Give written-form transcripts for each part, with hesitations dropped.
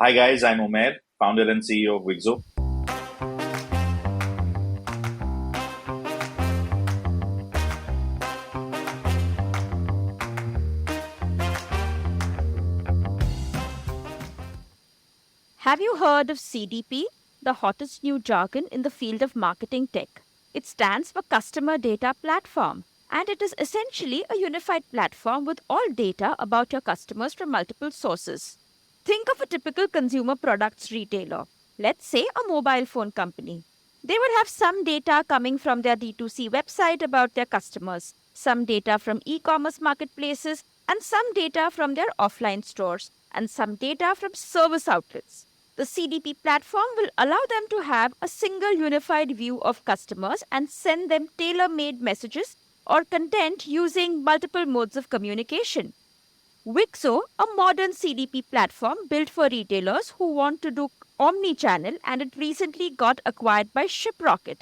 Hi guys, I'm Umair, founder and CEO of Wigzo. Have you heard of CDP, the hottest new jargon in the field of marketing tech? It stands for Customer Data Platform, and it is essentially a unified platform with all data about your customers from multiple sources. Think of a typical consumer products retailer, let's say a mobile phone company. They would have some data coming from their D2C website about their customers, some data from e commerce marketplaces, and some data from their offline stores, and some data from service outlets. The CDP platform will allow them to have a single unified view of customers and send them tailor made messages or content using multiple modes of communication. Wixo, a modern CDP platform built for retailers who want to do omni-channel, and it recently got acquired by Shiprocket.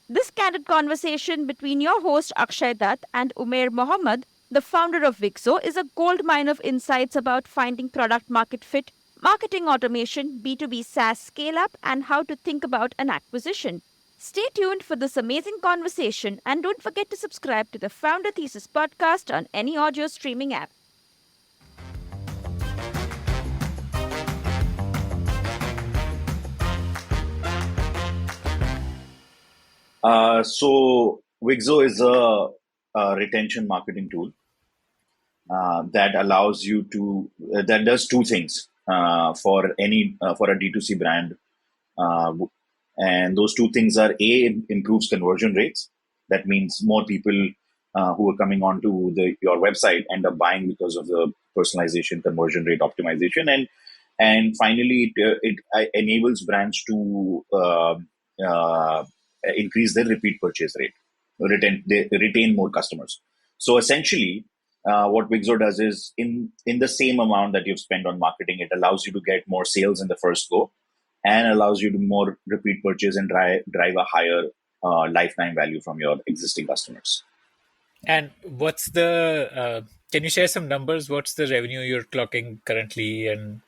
This candid conversation between your host Akshay Dutt and Umair Mohammed, the founder of Wixo, is a gold mine of insights about finding product market fit, marketing automation, B2B SaaS scale up, and how to think about an acquisition. Stay tuned for this amazing conversation and don't forget to subscribe to the Founder Thesis podcast on any audio streaming app. So Wigzo is a retention marketing tool that allows you to that does two things for a D2C brand, uh, and those two things are a improves conversion rates. That means more people who are coming onto your website end up buying because of the personalization, conversion rate optimization, and finally it enables brands to increase their repeat purchase rate, they retain more customers. So essentially, what Wixo does is in the same amount that you've spent on marketing, it allows you to get more sales in the first go, and allows you to more repeat purchase and drive a higher lifetime value from your existing customers. And what's the can you share some numbers? What's the revenue you're clocking currently, and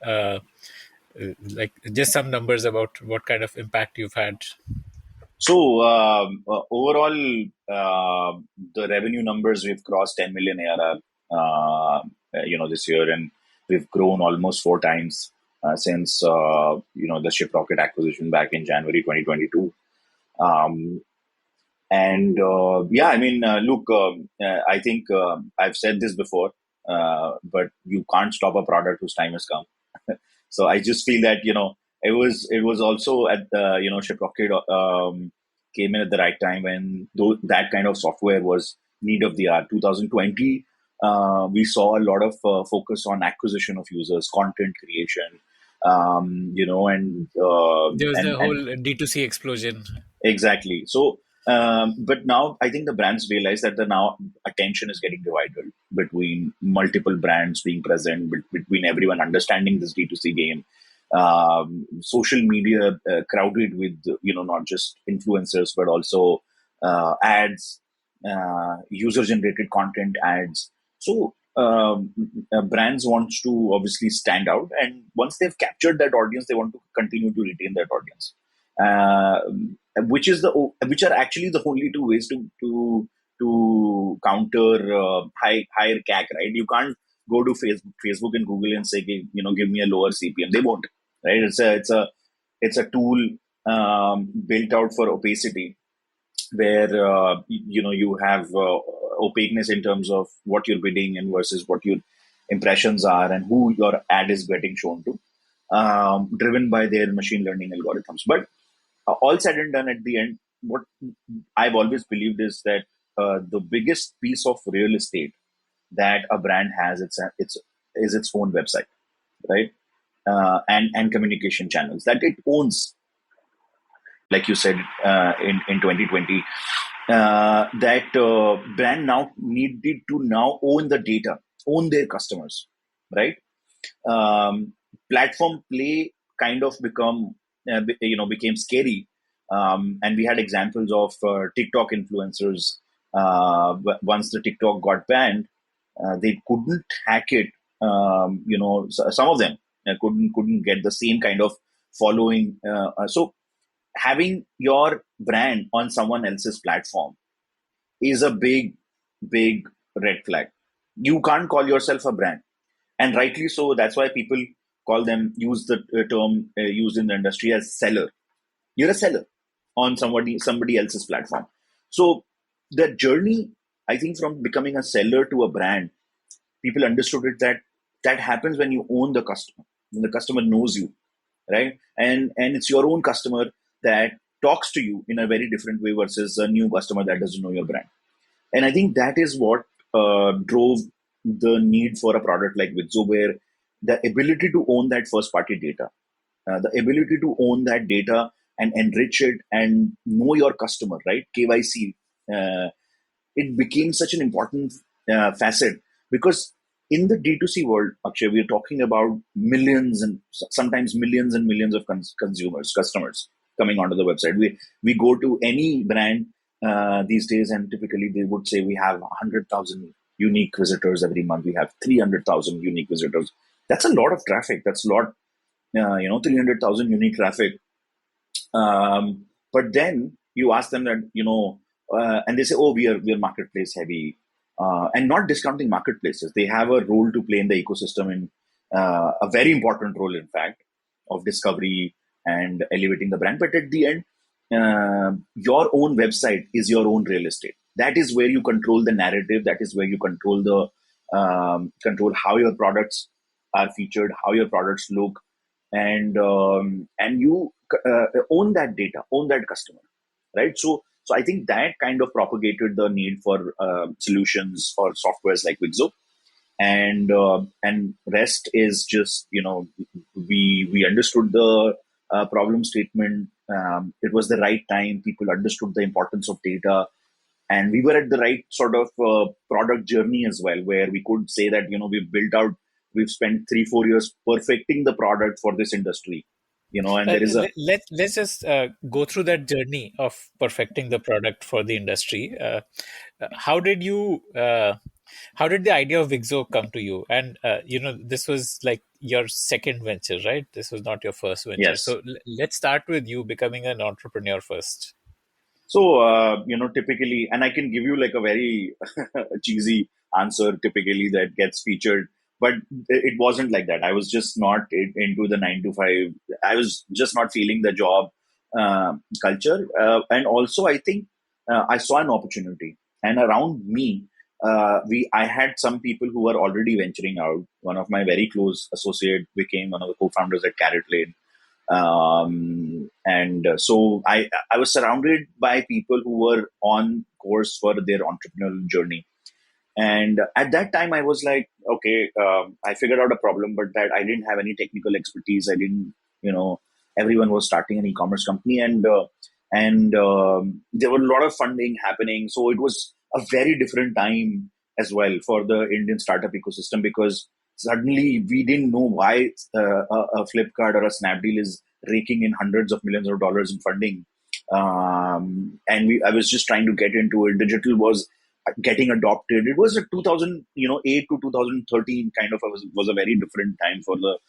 like just some numbers about what kind of impact you've had? So overall, the revenue numbers, we've crossed 10 million ARR, this year, and we've grown almost four times since the Shiprocket acquisition back in January 2022. Um, and yeah, I mean, look, I think I've said this before, but you can't stop a product whose time has come. So I just feel that it was also at the Shiprocket came in at the right time when that kind of software was need of the hour. 2020, we saw a lot of focus on acquisition of users, content creation, and There was the and whole D2C explosion. exactly. So, but now I think the brands realize that the now attention is getting divided between multiple brands being present, between everyone understanding this D2C game. Social media crowded with not just influencers but also ads, user generated content ads. So brands wants to obviously stand out, and once they've captured that audience, they want to continue to retain that audience. Which are actually the only two ways to counter higher CAC, right? You can't go to Facebook and Google and say, give me a lower CPM. They won't, right? It's a tool built out for opacity, where you have opaqueness in terms of what you're bidding and versus what your impressions are and who your ad is getting shown to, driven by their machine learning algorithms. But all said and done, at the end, what I've always believed is that the biggest piece of real estate that a brand has, is its own website, right? And communication channels that it owns, like you said, in 2020, that brand now needed to now own the data, own their customers, right? Platform play kind of became scary, and we had examples of TikTok influencers. Once the TikTok got banned, they couldn't hack it. Some of them, couldn't get the same kind of following. So having your brand on someone else's platform is a big red flag. You can't call yourself a brand, and rightly so. That's why people use the term used in the industry as seller. You're a seller on somebody else's platform. So the journey, I think, from becoming a seller to a brand, people understood it that happens when you own the customer, when the customer knows you, right? And it's your own customer that talks to you in a very different way versus a new customer that doesn't know your brand. And I think that is what drove the need for a product like Wigzo, where the ability to own that first party data, the ability to own that data and enrich it and know your customer, right? KYC, it became such an important facet because in the D2C world, Akshay, we're talking about millions and sometimes millions and millions of consumers, customers coming onto the website. We go to any brand these days, and typically they would say we have 100,000 unique visitors every month. We have 300,000 unique visitors. That's a lot of traffic. That's a lot, 300,000 unique traffic. But then you ask them that, and they say, oh, we are marketplace heavy, and not discounting marketplaces. They have a role to play in the ecosystem, in a very important role, in fact, of discovery and elevating the brand. But at the end, your own website is your own real estate. That is where you control the narrative. That is where you control control how your products are featured, how your products look, and you own that data, own that customer, right? So I think that kind of propagated the need for solutions or softwares like Wigzo, and rest is just, we understood the problem statement. It was the right time. People understood the importance of data, and we were at the right sort of product journey as well, where we could say that, we've spent 3-4 years perfecting the product for this industry, and there is a Let's just go through that journey of perfecting the product for the industry. How did you? How did the idea of Wigzo come to you? And this was like your second venture, right? This was not your first venture. yes. So let's start with you becoming an entrepreneur first. So, typically, and I can give you like a very cheesy answer typically that gets featured, but it wasn't like that. I was just not into the 9 to 5. I was just not feeling the job culture. And also, I think I saw an opportunity. And around me, I had some people who were already venturing out. One of my very close associate became one of the co-founders at Carrot Lane, and so I was surrounded by people who were on course for their entrepreneurial journey. And at that time, I was like, okay, I figured out a problem, but that I didn't have any technical expertise. I didn't, everyone was starting an e-commerce company, and there were a lot of funding happening. So it was a very different time as well for the Indian startup ecosystem, because suddenly we didn't know why a Flipkart or a Snapdeal is raking in hundreds of millions of dollars in funding. I was just trying to get into it. Digital was getting adopted. It was a 2008 to 2013 kind of was a very different time for the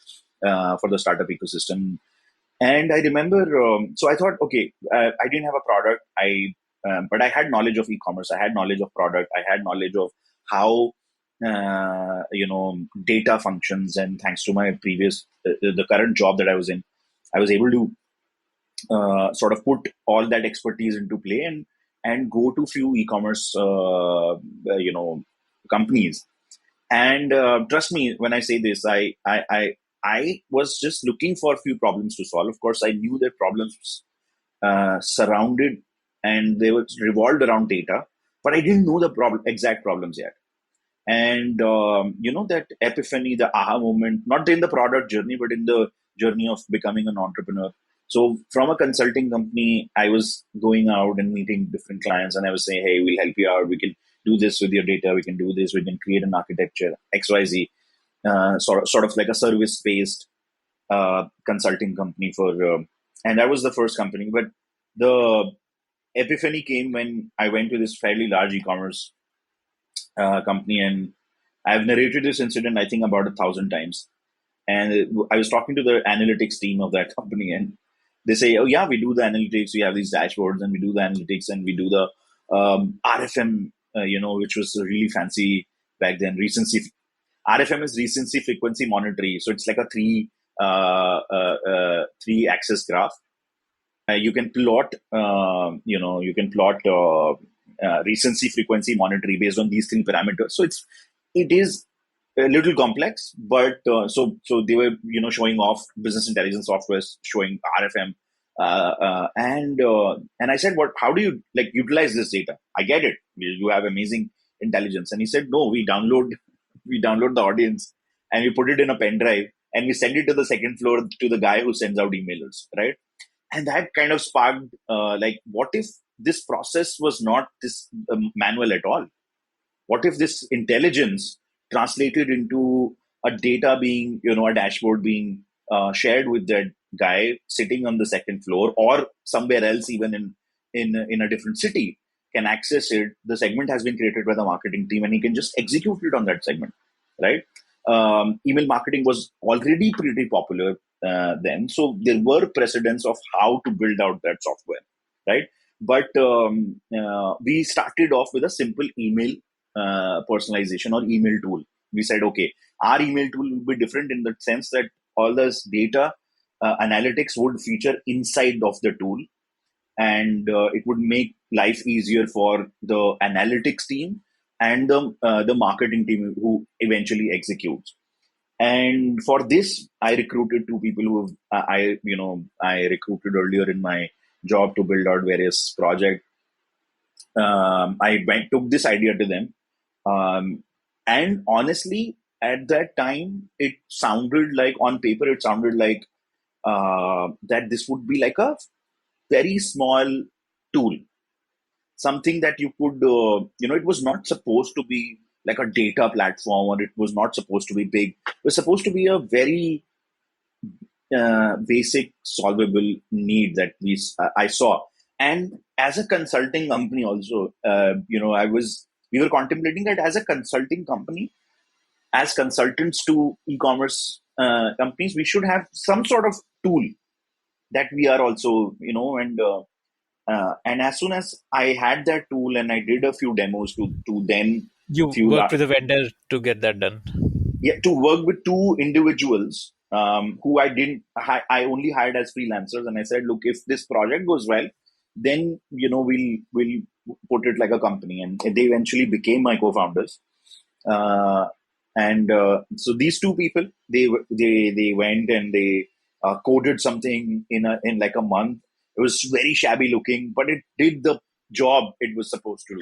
startup ecosystem. And I remember, so I thought, okay, I didn't have a product. But I had knowledge of e-commerce. I had knowledge of product. I had knowledge of how data functions. And thanks to my the current job that I was in, I was able to sort of put all that expertise into play and go to few e-commerce companies. And trust me when I say this, I was just looking for a few problems to solve. Of course, I knew that problems surrounded and they were revolved around data, but I didn't know the exact problems yet. And that epiphany, the aha moment, not in the product journey, but in the journey of becoming an entrepreneur. So from a consulting company, I was going out and meeting different clients, and I was saying, hey, we'll help you out. We can do this with your data. We can do this. We can create an architecture, XYZ, sort of like a service-based consulting company and that was the first company. But the epiphany came when I went to this fairly large e-commerce company, and I've narrated this incident, I think, about 1,000 times. And I was talking to the analytics team of that company, and they say, "Oh yeah, we do the analytics. We have these dashboards, and we do the analytics, and we do the RFM, which was really fancy back then. RFM is recency frequency monitoring. So it's like a three axis graph. You can plot, recency frequency monitoring based on these three parameters. So it is a little complex, but so they were showing off business intelligence software showing RFM, and I said, what? How do you utilize this data? I get it. You have amazing intelligence, and he said, no, we download the audience and we put it in a pen drive and we send it to the second floor to the guy who sends out emailers, right? And that kind of sparked what if this process was not this manual at all? What if this intelligence translated into a data being, a dashboard being shared with that guy sitting on the second floor or somewhere else, even in a different city, can access it. The segment has been created by the marketing team and he can just execute it on that segment, right? Email marketing was already pretty popular then. So there were precedents of how to build out that software, right? But we started off with a simple email personalization or email tool. We said, okay, our email tool will be different in the sense that all this data analytics would feature inside of the tool, and it would make life easier for the analytics team and the marketing team who eventually executes. And for this, I recruited two people who I recruited earlier in my job to build out various projects. I took this idea to them, and honestly, at that time, it sounded like on paper, it sounded like that this would be like a very small tool, something that you could, it was not supposed to be like a data platform, or it was not supposed to be big. It was supposed to be a very basic solvable need that I saw. And as a consulting company also, we were contemplating that as a consulting company, as consultants to e-commerce companies, we should have some sort of tool that we are also, and as soon as I had that tool and I did a few demos to then You worked with a vendor to get that done. Yeah, to work with two individuals who I only hired as freelancers, and I said, look, if this project goes well, then we'll put it like a company, and they eventually became my co-founders. So these two people, they went and they coded something in like a month. It was very shabby looking, but it did the job it was supposed to do.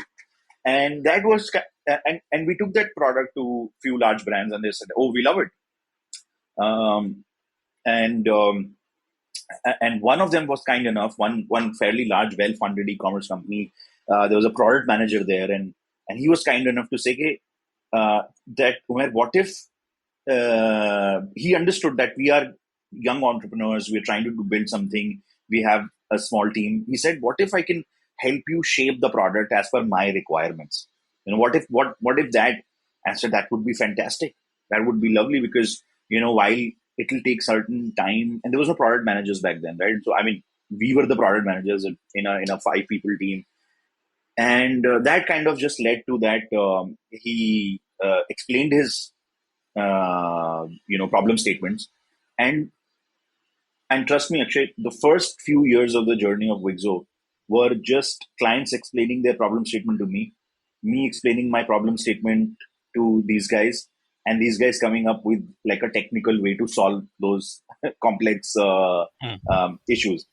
And that was, and we took that product to few large brands, and they said, "Oh, we love it." And one of them was kind enough. One fairly large, well-funded e-commerce company. There was a product manager there, and he was kind enough to say, "Hey, that Umair, what if?" He understood that we are young entrepreneurs. We're trying to build something. We have a small team. He said, "What if I can help you shape the product as per my requirements? What if that?" I said, "That would be fantastic. That would be lovely, because while it will take certain time, and there was no product managers back then, right? So I mean, we were the product managers in a 5-people team, and that kind of just led to that. He explained his problem statements, and trust me, Akshay, the first few years of the journey of Wigzo were just clients explaining their problem statement to me explaining my problem statement to these guys, and these guys coming up with like a technical way to solve those complex issues.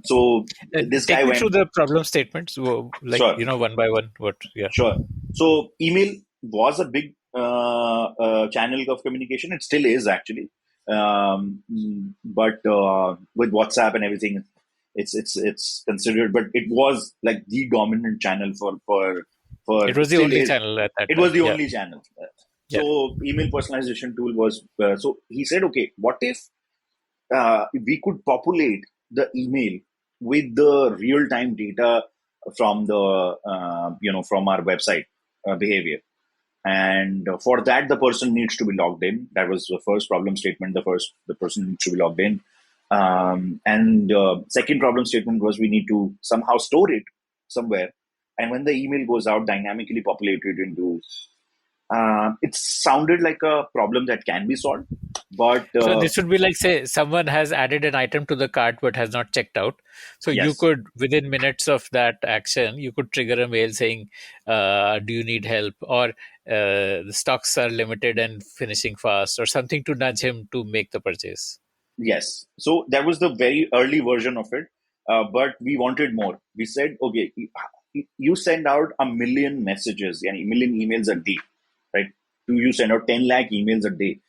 So this Take guy me went through the problem statements, Sure. one by one. What? Yeah. Sure. So email was a big channel of communication. It still is, actually, but with WhatsApp and everything, it's considered. But it was like the dominant channel for It was it the still only is. channel at that It time. was the Yeah. only channel. Yeah. So email personalization tool was. So he said, okay, what if we could populate the email with the real time data from the from our website behavior, And for that, the person needs to be logged in. That was the first problem statement. The person needs to be logged in. And second problem statement was we need to somehow store it somewhere. And when the email goes out, dynamically populate it into. It sounded like a problem that can be solved, but So this would be like, say, someone has added an item to the cart but has not checked out. So you yes, could, within minutes of that action, you could trigger a mail saying, "Do you need help?" or "The stocks are limited and finishing fast," or something to nudge him to make the purchase. yes. So that was the very early version of it, but we wanted more. We said, okay, you send out a million messages, and a million emails a day, right? You send out 10 lakh emails a day.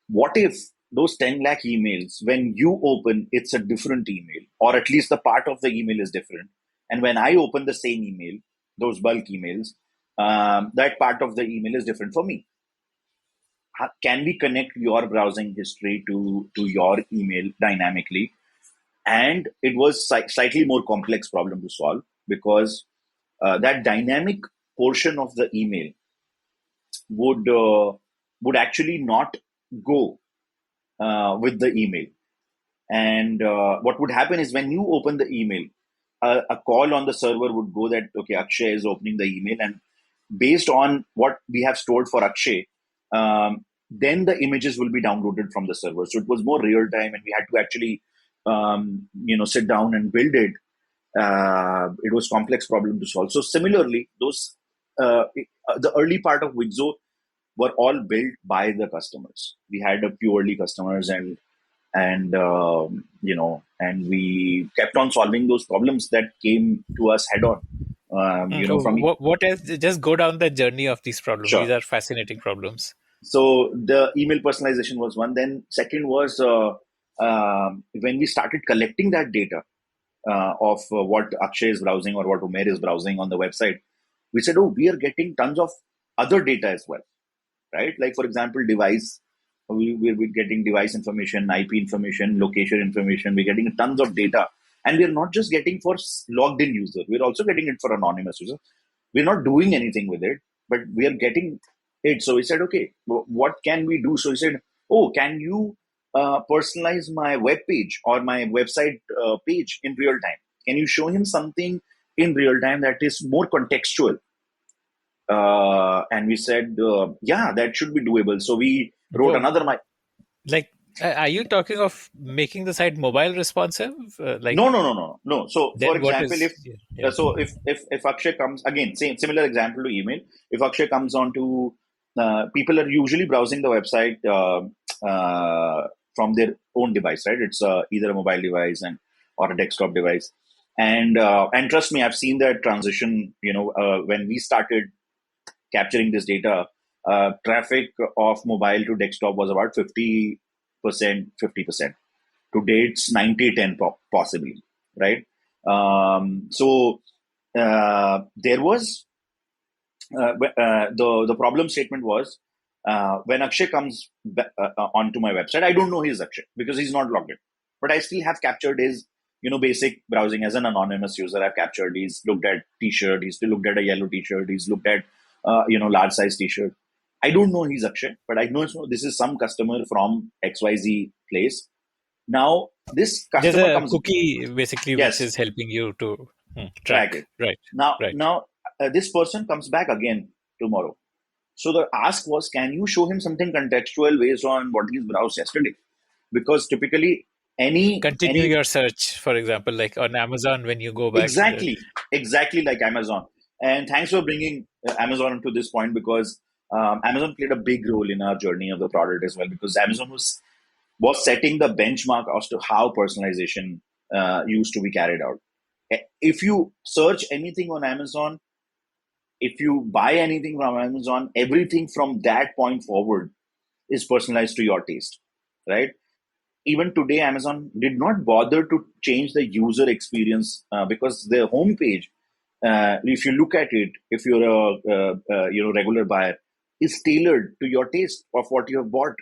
What if those 10 lakh emails, when you open, it's a different email, or at least the part of the email is different. And when I open the same email, those bulk emails, that part of the email is different for me. Can we connect your browsing history to your email dynamically? And it was slightly more complex problem to solve, because that dynamic portion of the email would would actually not go with the email. And what would happen is when you open the email, a call on the server would go that, okay, Akshay is opening the email. And based on what we have stored for Akshay, then the images will be downloaded from the server. So it was more real time, and we had to actually, sit down and build it. It was complex problem to solve. So similarly, the early part of Wigzo were all built by the customers. We had a few early customers, and we kept on solving those problems that came to us head on. From What else? Just go down the journey of these problems. These Sure. are fascinating problems. So the email personalization was one. Then second was when we started collecting that data of what Akshay is browsing or what Umair is browsing on the website. We said, oh, we are getting tons of other data as well, right? Like, for example, device. We're getting device information, IP information, location information. We're getting tons of data. And we're not just getting for logged in user. We're also getting it for anonymous user. We're not doing anything with it, but we are getting it. So we said, okay, what can we do? So he said, oh, can you personalize my web page or my website page in real time? Can you show him something in real time that is more contextual? And we said, yeah, that should be doable. So we wrote another. Like, are you talking of making the site mobile responsive? No. So, for Then what example, is? Yeah. if Akshay comes again, same similar example to email. If Akshay comes on to, people are usually browsing the website from their own device, right? It's either a mobile device or a desktop device, and trust me, I've seen that transition. When we started capturing this data, traffic of mobile to desktop was about 50%, 50%. Today it's 90-10 possibly, right? So there was the problem statement was, when Akshay comes onto my website, I don't know he's Akshay because he's not logged in, but I still have captured his basic browsing as an anonymous user. I've captured he's looked at t-shirt, he's still looked at a yellow t-shirt, he's looked at large size t-shirt. I don't know he's Akshay, but I know this is some customer from XYZ place. Now this There's customer a comes. cookie basically which Yes, is helping you to track track. it. Right. Now, Right. this person comes back again tomorrow. So the ask was, can you show him something contextual based on what he's browsed yesterday? Because typically Continue any your search, for example, like on Amazon when you go back. exactly like Amazon. And thanks for bringing Amazon to this point, because Amazon played a big role in our journey of the product as well, because Amazon was setting the benchmark as to how personalization used to be carried out. If you search anything on Amazon, if you buy anything from Amazon, everything from that point forward is personalized to your taste, right? Even today, Amazon did not bother to change the user experience, because the homepage, if you look at it, if you're a regular buyer, is tailored to your taste of what you have bought.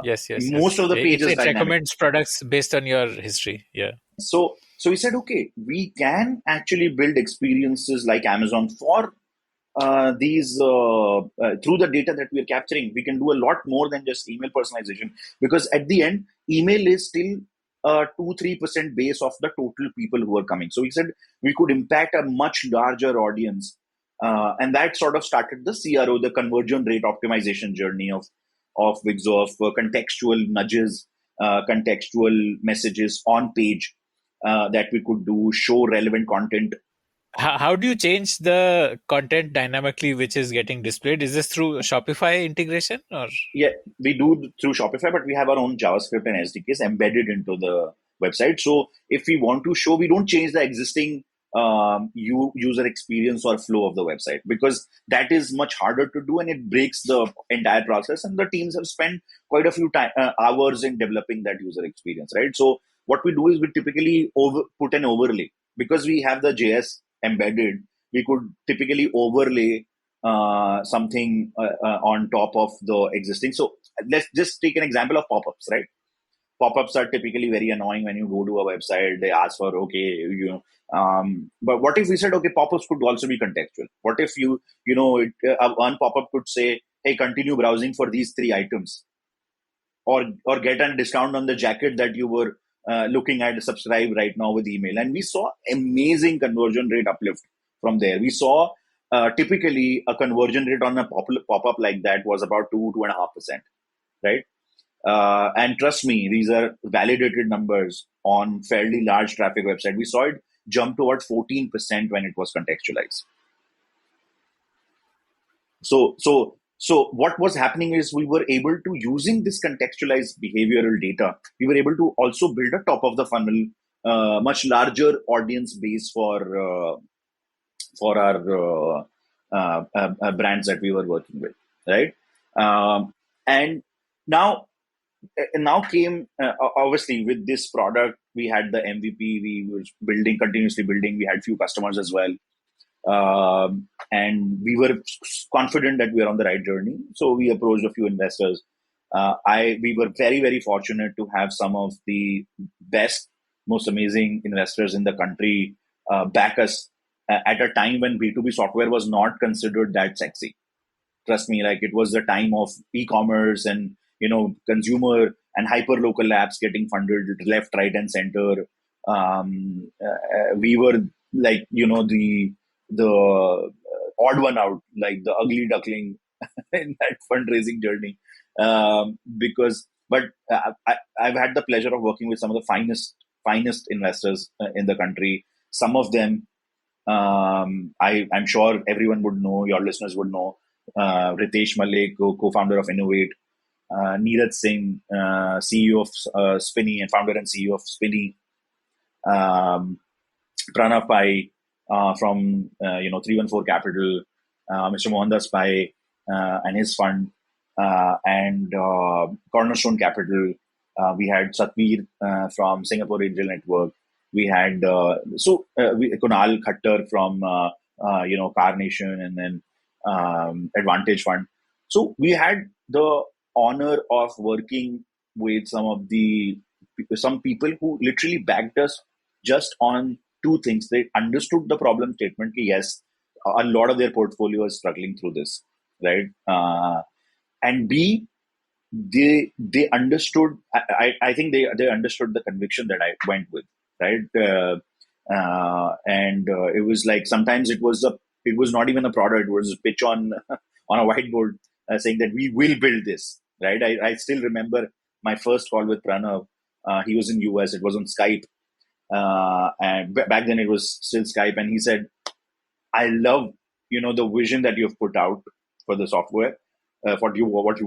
Yes, yes, Most yes. of the It, pages it dynamic. recommends products based on your history. Yeah. So we said, okay, we can actually build experiences like Amazon for these through the data that we are capturing, we can do a lot more than just email personalization. Because at the end, email is still 2-3% base of the total people who are coming. So we said we could impact a much larger audience, and that sort of started the CRO, the conversion rate optimization journey of Wigzo, of contextual nudges, contextual messages on page that we could do, show relevant content. How do you change the content dynamically which is getting displayed? Is this through Shopify integration or? Yeah, we do through Shopify, but we have our own JavaScript and SDKs embedded into the website. So if we want to show, we don't change the existing user experience or flow of the website, because that is much harder to do and it breaks the entire process. And the teams have spent quite a few hours in developing that user experience, right? So what we do is we typically put an overlay, because we have the JS embedded. We could typically overlay something on top of the existing. So let's just take an example of pop-ups, right? Pop-ups are typically very annoying when you go to a website. They ask for, okay, but what if we said, okay, pop-ups could also be contextual? What if one pop-up could say, hey, continue browsing for these 3 items, or get a discount on the jacket that you were looking at, subscribe right now with email. And we saw amazing conversion rate uplift from there. We saw typically a conversion rate on a pop-up like that was about 2.5%, right? And trust me, these are validated numbers on fairly large traffic website. We saw it jump toward 14% when it was contextualized. So what was happening is we were able to, using this contextualized behavioral data, we were able to also build a top of the funnel, much larger audience base for our brands that we were working with, right? And now came, obviously, with this product, we had the MVP, we were continuously building. We had few customers as well. And we were confident that we are on the right journey. So we approached a few investors. We were very, very fortunate to have some of the best, most amazing investors in the country back us at a time when B2B software was not considered that sexy. Trust me, like, it was the time of e-commerce and, consumer and hyper local apps getting funded left, right, and center. We were like, the odd one out, like the ugly duckling in that fundraising journey. I've had the pleasure of working with some of the finest investors in the country. Some of them, I'm sure everyone would know, your listeners would know. Ritesh Malik, co-founder of Innovate, Neeraj Singh, CEO of Spinny and founder and CEO of Spinny, Pranav Pai from 314 Capital, Mr. Mohandas Pai and his fund, and Cornerstone Capital. We had Satveer from Singapore Angel Network. We had Kunal Khattar from Carnation, and then Advantage Fund. So we had the honor of working with some people who literally backed us just on 2 things. They understood the problem statement. Yes, a lot of their portfolio is struggling through this, right? And B, they understood. I think they understood the conviction that I went with, right? And it was like, sometimes it was not even a product. It was a pitch on a whiteboard saying that we will build this, right? I still remember my first call with Pranav. He was in US. It was on Skype, and back then it was still Skype. And he said, "I love the vision that you've put out for the software, what you want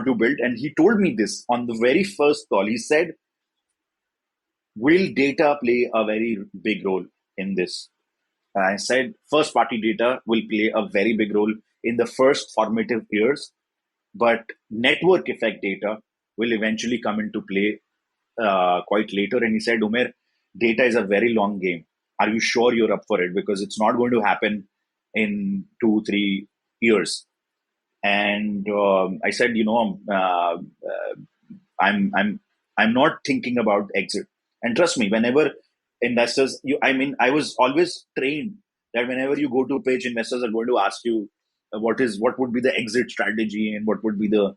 to build." And he told me this on the very first call. He said, "Will data play a very big role in this?" I said, first party data will play a very big role in the first formative years, but network effect data will eventually come into play quite later. And he said, "Umair, data is a very long game. Are you sure you're up for it? Because it's not going to happen in 2-3 years." And I said, I'm not thinking about exit. And trust me, whenever investors, I was always trained that whenever you go to pitch, investors are going to ask you what would be the exit strategy and what would be the.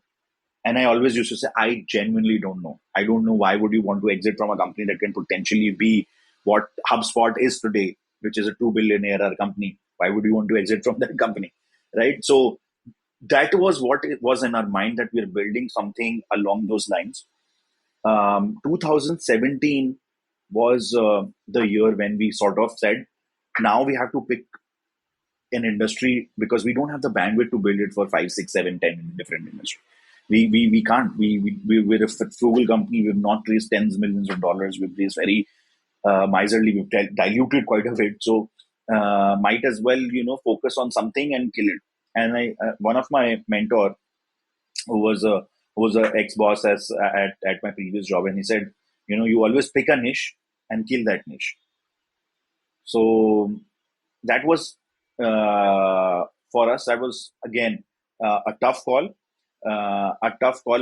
And I always used to say, I genuinely don't know. I don't know why would you want to exit from a company that can potentially be what HubSpot is today, which is a 2 billion ARR company. Why would you want to exit from that company, right? So that was what it was in our mind, that we are building something along those lines. 2017 was the year when we sort of said, now we have to pick an industry, because we don't have the bandwidth to build it for 5, 6, 7, 10 different industries. We can't. We're a frugal company. We've not raised tens of millions of dollars. We've raised very miserly. We've diluted quite a bit. So might as well, focus on something and kill it. And one of my mentor, who was a ex-boss at my previous job, and he said, you always pick a niche and kill that niche. So that was for us. That was again a tough call.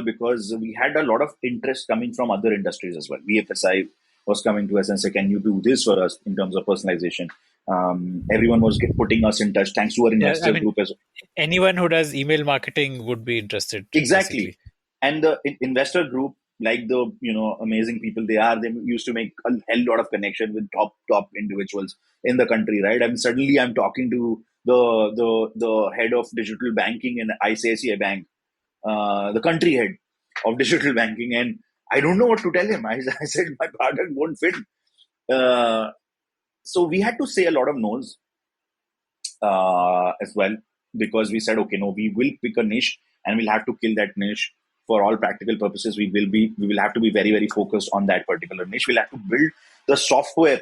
Because we had a lot of interest coming from other industries as well. BFSI was coming to us and say, "Can you do this for us in terms of personalization?" Everyone was putting us in touch. Thanks to our investor group as well. Anyone who does email marketing would be interested. Exactly. Basically. And the investor group, like the amazing people they are, they used to make a hell lot of connection with top individuals in the country, right? I mean, suddenly I'm talking to the head of digital banking in ICICI Bank, the country head of digital banking, and I don't know what to tell him. I said my product won't fit. So we had to say a lot of no's as well, because we said, okay, no, we will pick a niche and we'll have to kill that niche. For all practical purposes, we will have to be very, very focused on that particular niche. We'll have to build the software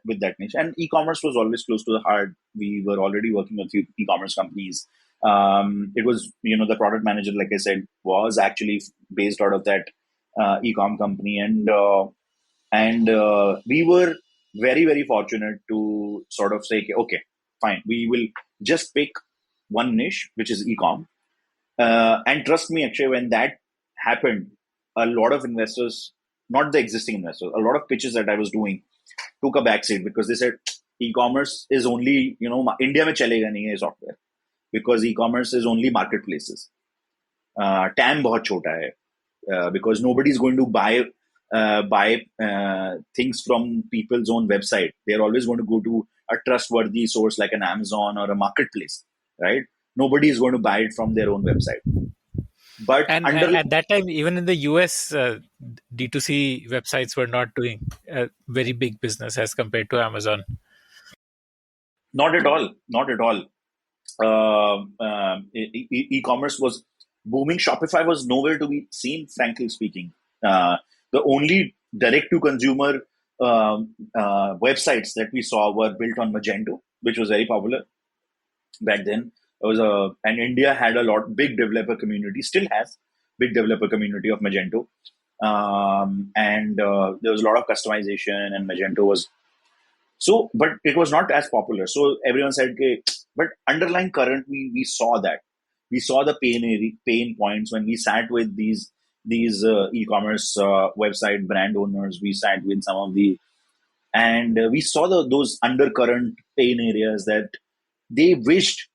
with that niche. And e-commerce was always close to the heart. We were already working with e-commerce companies. It was, the product manager, like I said, was actually based out of that e-com company. And we were very, very fortunate to sort of say, okay, fine, we will just pick one niche, which is e-com. And trust me, Akshay, when that happened, a lot of investors, not the existing investors, a lot of pitches that I was doing took a backseat, because they said e-commerce is only, India mein chalega nahi hai software, because e-commerce is only marketplaces. TAM bahut chota hai, because nobody is going to buy things from people's own website. They're always going to go to a trustworthy source like an Amazon or a marketplace, right? Nobody is going to buy it from their own website. But at that time, even in the US, D2C websites were not doing a very big business as compared to Amazon. Not at all. Not at all. E-commerce was booming. Shopify was nowhere to be seen, frankly speaking. The only direct-to-consumer websites that we saw were built on Magento, which was very popular back then. And India had big developer community, still has big developer community of Magento. And there was a lot of customization, and Magento was so, but it was not as popular. So everyone said, okay, but underlying current, we saw that. We saw the pain points when we sat with these e-commerce website brand owners. We sat with some of and we saw those undercurrent pain areas that they wished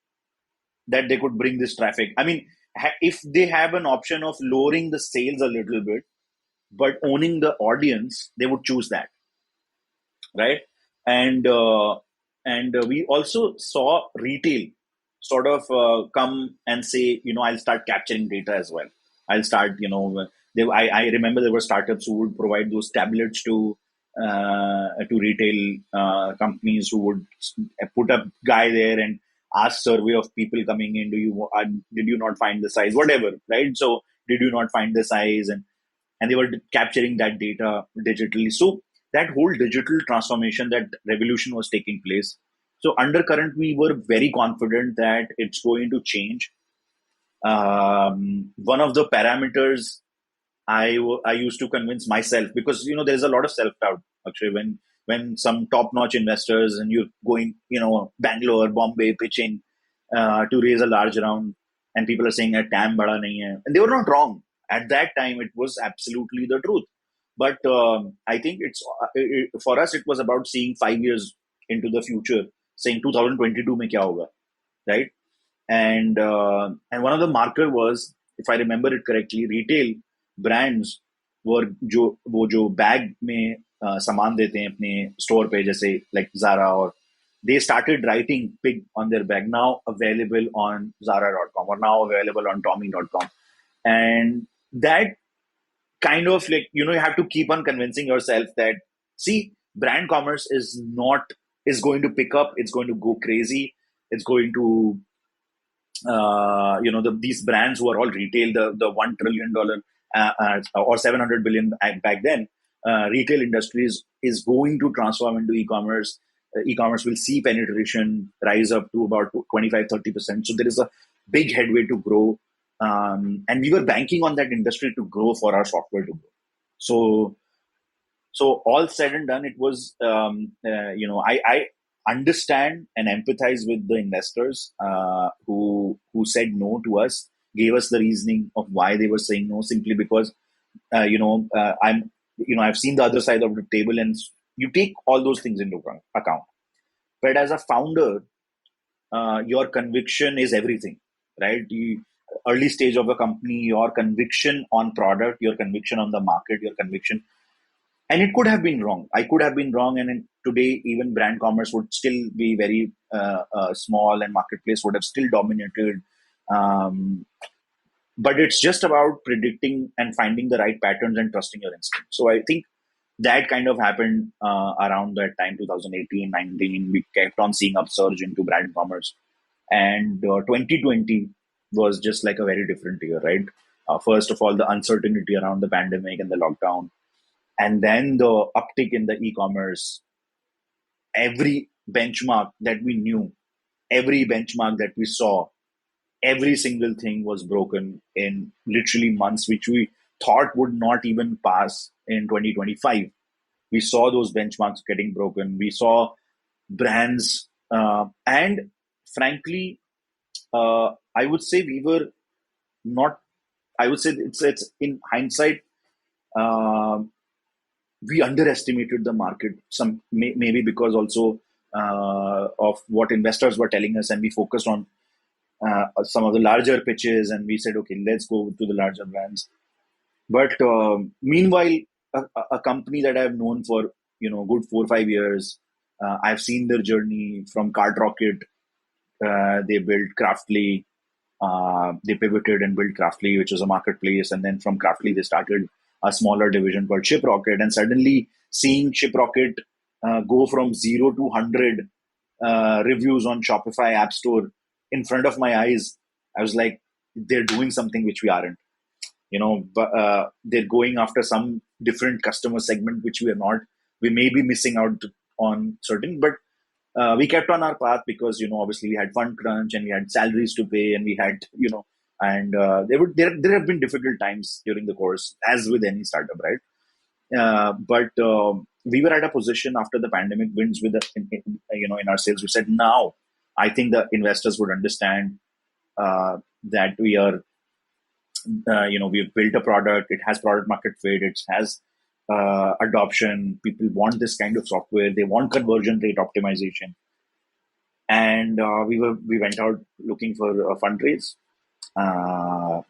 that they could bring this traffic. I mean, if they have an option of lowering the sales a little bit, but owning the audience, they would choose that, right? And we also saw retail sort of come and say, I'll start capturing data as well. I'll start, I remember there were startups who would provide those tablets to retail companies, who would put a guy there and ask survey of people coming in. Did you not find the size? Whatever, right? So did you not find the size? And they were capturing that data digitally. So that whole digital transformation, that revolution was taking place. So undercurrent, we were very confident that it's going to change. One of the parameters I used to convince myself, because there's a lot of self-doubt actually when some top-notch investors and you're going Bangalore, Bombay pitching to raise a large round, and people are saying TAM bada nahi hai, and they were not wrong. At that time, it was absolutely the truth. But I think for us, it was about seeing 5 years into the future, saying 2022 mein kya hoga, right? And one of the marker was, if I remember it correctly, retail brands were जो वो जो bag में सामान देते हैं अपने store पे, जैसे like Zara, or they started writing big on their bag, now available on Zara.com or now available on Tommy.com. And that kind of like, you have to keep on convincing yourself that, see, brand commerce is going to pick up, it's going to go crazy, it's going to these brands who are all retail, the $1 trillion or 700 billion back then, retail industries is going to transform into e-commerce. E-commerce will see penetration rise up to about 25-30%. So there is a big headway to grow. And we were banking on that industry to grow for our software to grow. So all said and done, it was, I understand and empathize with the investors who said no to us, gave us the reasoning of why they were saying no, simply because, I've seen the other side of the table, and you take all those things into account. But as a founder, your conviction is everything, right? The early stage of a company, your conviction on product, your conviction on the market, your conviction. And it could have been wrong. I could have been wrong. And today, even brand commerce would still be very small, and marketplace would have still dominated. But it's just about predicting and finding the right patterns and trusting your instinct. So I think that kind of happened around that time, 2018, 19. We kept on seeing upsurge into brand commerce. And 2020 was just like a very different year, right? First of all, the uncertainty around the pandemic and the lockdown. And then the uptick in the e-commerce. Every benchmark that we knew, every benchmark that we saw, every single thing was broken in literally months, which we thought would not even pass in 2025. We saw those benchmarks getting broken. We saw brands, and frankly, I would say we were not. I would say it's in hindsight, we underestimated the market. Maybe because also of what investors were telling us, and we focused on some of the larger pitches, and we said, okay, let's go to the larger brands. But meanwhile, a company that I've known for good 4 or 5 years, I've seen their journey from Cart Rocket. They built Craftly. They pivoted and built Craftly, which was a marketplace, and then from Craftly they started a smaller division called ShipRocket. And suddenly, seeing ShipRocket go from 0 to 100 reviews on Shopify App Store in front of my eyes, I was like, they're doing something which we aren't. But they're going after some different customer segment which we are not. We may be missing out on certain, but we kept on our path because obviously we had fund crunch and we had salaries to pay, and we had and there have been difficult times during the course, as with any startup, right? But we were at a position after the pandemic wins with in our sales. We said, now I think the investors would understand that we are. We've built a product. It has product market fit. It has adoption. People want this kind of software. They want conversion rate optimization. And we went out looking for a fundraise. A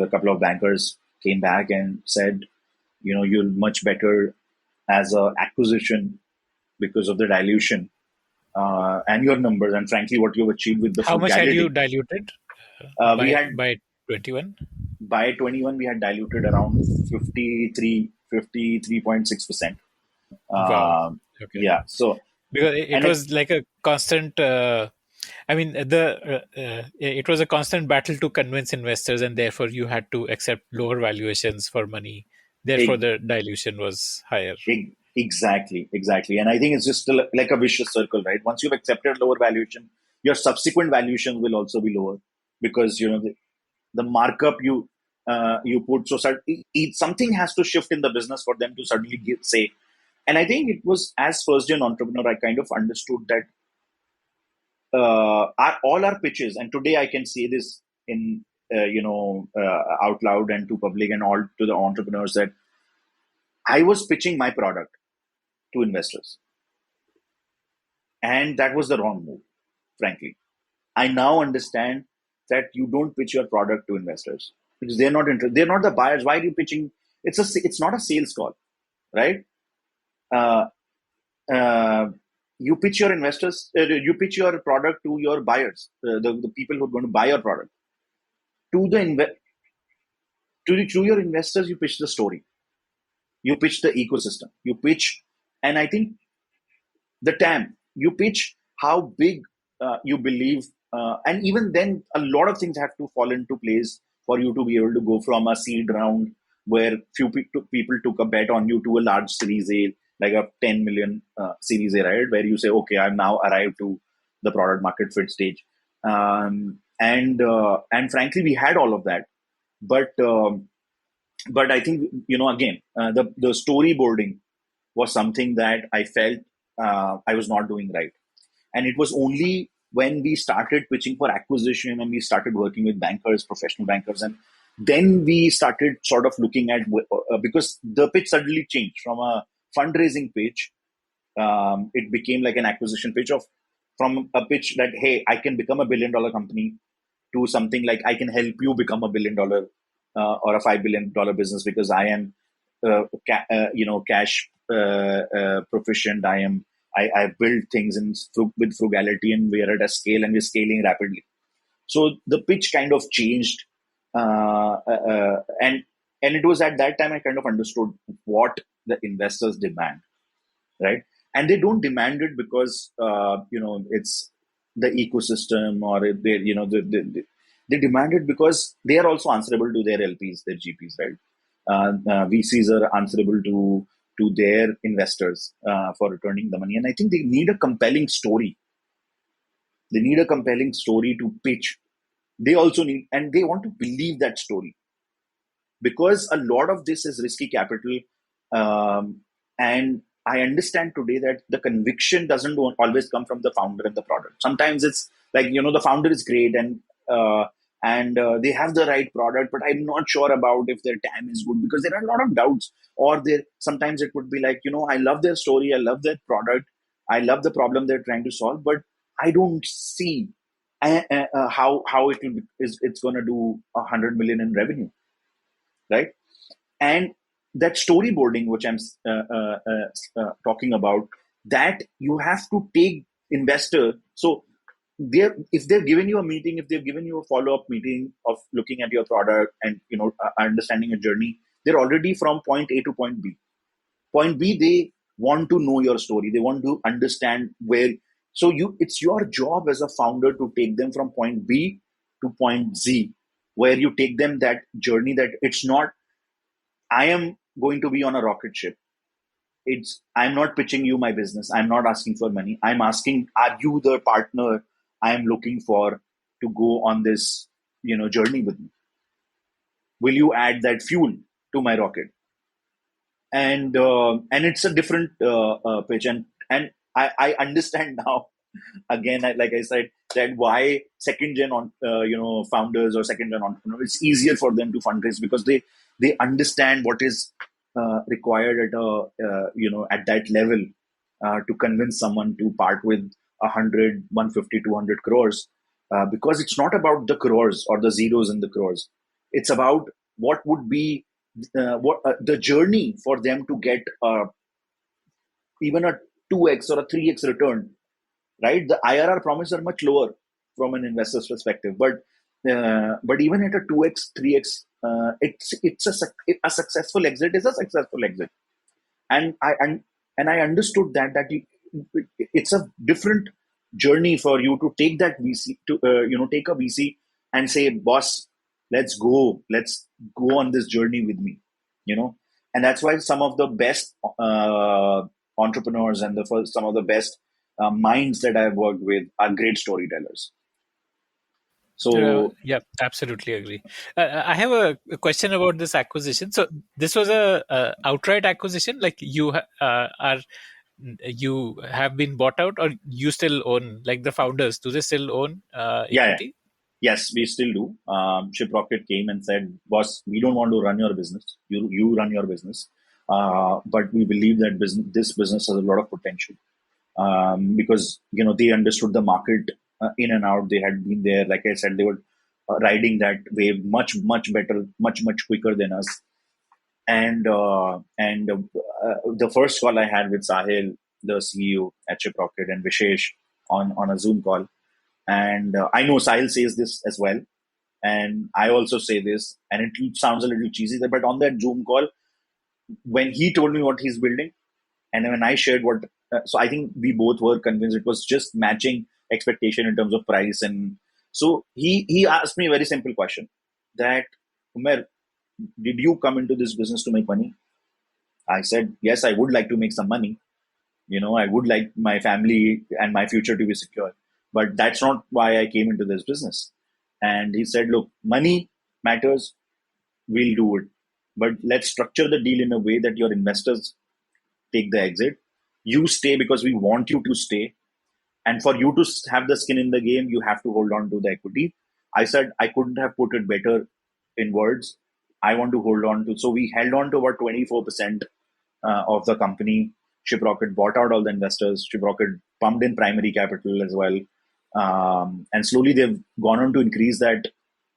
couple of bankers came back and said, you're much better as a acquisition because of the dilution and your numbers, and frankly, what you've achieved with the How much frugality. had you diluted We had by 21? by 21 we had diluted around 53.6%. Wow. Okay. Yeah. So Because it and was like a constant. I mean, it was a constant battle to convince investors, and therefore you had to accept lower valuations for money. Therefore, it, the dilution was higher. exactly. And I think it's just like a vicious circle, right? Once you've accepted lower valuation, your subsequent valuation will also be lower, because the markup you put. So something has to shift in the business for them to suddenly say. And I think it was, as first gen entrepreneur, I kind of understood that all our pitches, and today I can say this in out loud and to public and all to the entrepreneurs, that I was pitching my product to investors. And that was the wrong move, frankly. I now understand that you don't pitch your product to investors because they're not interested. They're not the buyers. Why are you pitching? It's not a sales call, right? Uh, uh, you pitch your investors, you pitch your product to your buyers, the people who are going to buy your product. To the to your investors, you pitch the story, you pitch the ecosystem, you pitch, and I think the TAM, you pitch how big you believe, and even then, a lot of things have to fall into place for you to be able to go from a seed round where people took a bet on you to a large Series A, like a 10 million Series A, right? Where you say, okay, I've now arrived to the product market fit stage, and frankly, we had all of that, but I think again, the storyboarding was something that I felt I was not doing right. And it was only when we started pitching for acquisition and we started working with bankers, professional bankers, and then we started sort of looking at because the pitch suddenly changed from a fundraising pitch. It became like an acquisition pitch of from a pitch that, hey, I can become a $1 billion company, to something like I can help you become a $1 billion or a $5 billion business because I am cash proficient. I build things with frugality, and we're at a scale and we're scaling rapidly. So the pitch kind of changed, and it was at that time I kind of understood what the investors demand, right? And they don't demand it because it's the ecosystem, or if they they demand it because they are also answerable to their LPs, their GPs, right? VCs are answerable to their investors for returning the money, and I think they need a compelling story. They need a compelling story to pitch. They also need, and they want to believe that story, because a lot of this is risky capital. And I understand today that the conviction doesn't always come from the founder and the product. Sometimes it's like, the founder is great, and they have the right product, but I'm not sure about if their TAM is good, because there are a lot of doubts. Or there sometimes it would be like, I love their story, I love their product, I love the problem they're trying to solve, but I don't see how it's going to do 100 million in revenue, right? And that storyboarding, which I'm talking about, that you have to take investor. So if they've given you a meeting, if they've given you a follow-up meeting of looking at your product and understanding a journey, they're already from point A to point B. Point B, they want to know your story, they want to understand where. So it's your job as a founder to take them from point B to point Z, where you take them that journey, that it's not I am going to be on a rocket ship. I'm not pitching you my business. I'm not asking for money. I'm asking, are you the partner I am looking for to go on this, journey with me? Will you add that fuel to my rocket? And it's a different pitch, and I understand now. Again, like I said, that why second gen on founders or second gen entrepreneurs, it's easier for them to fundraise, because they understand what is required at that level to convince someone to part with 100, 150, 200 crores, because it's not about the crores or the zeros in the crores. It's about what would be what the journey for them to get even a 2x or a 3x return, right? The IRR promises are much lower from an investor's perspective, but even at a 2x, 3x, a successful exit is a successful exit. And I understood it's a different journey for you to take that VC, to take a VC and say, boss, let's go on this journey with me, and that's why some of the best entrepreneurs and some of the best minds that I've worked with are great storytellers. So Yeah, absolutely agree. I have a question about this acquisition. So this was a outright acquisition, like you have been bought out, or you still own, like the founders, do they still own yeah. equity? Yes, we still do. Shiprocket came and said, "Boss, we don't want to run your business. You run your business, but we believe that this business has a lot of potential. because they understood the market in and out. They had been there, like I said, they were riding that wave much better, much quicker than us. And the first call I had with Sahil, the CEO at Shiprocket, and Vishesh on a Zoom call, and I know Sahil says this as well, and I also say this, and it sounds a little cheesy, but on that Zoom call, when he told me what he's building, and when I shared what, so I think we both were convinced it was just matching expectation in terms of price. And so he asked me a very simple question that, Umair, did you come into this business to make money? I said, yes, I would like to make some money. I would like my family and my future to be secure, but that's not why I came into this business. And he said, look, money matters. We'll do it, but let's structure the deal in a way that your investors take the exit. You stay because we want you to stay. And for you to have the skin in the game, you have to hold on to the equity. I said, I couldn't have put it better in words. I want to hold on to. So we held on to about 24% of the company. Shiprocket bought out all the investors. Shiprocket pumped in primary capital as well. And slowly they've gone on to increase that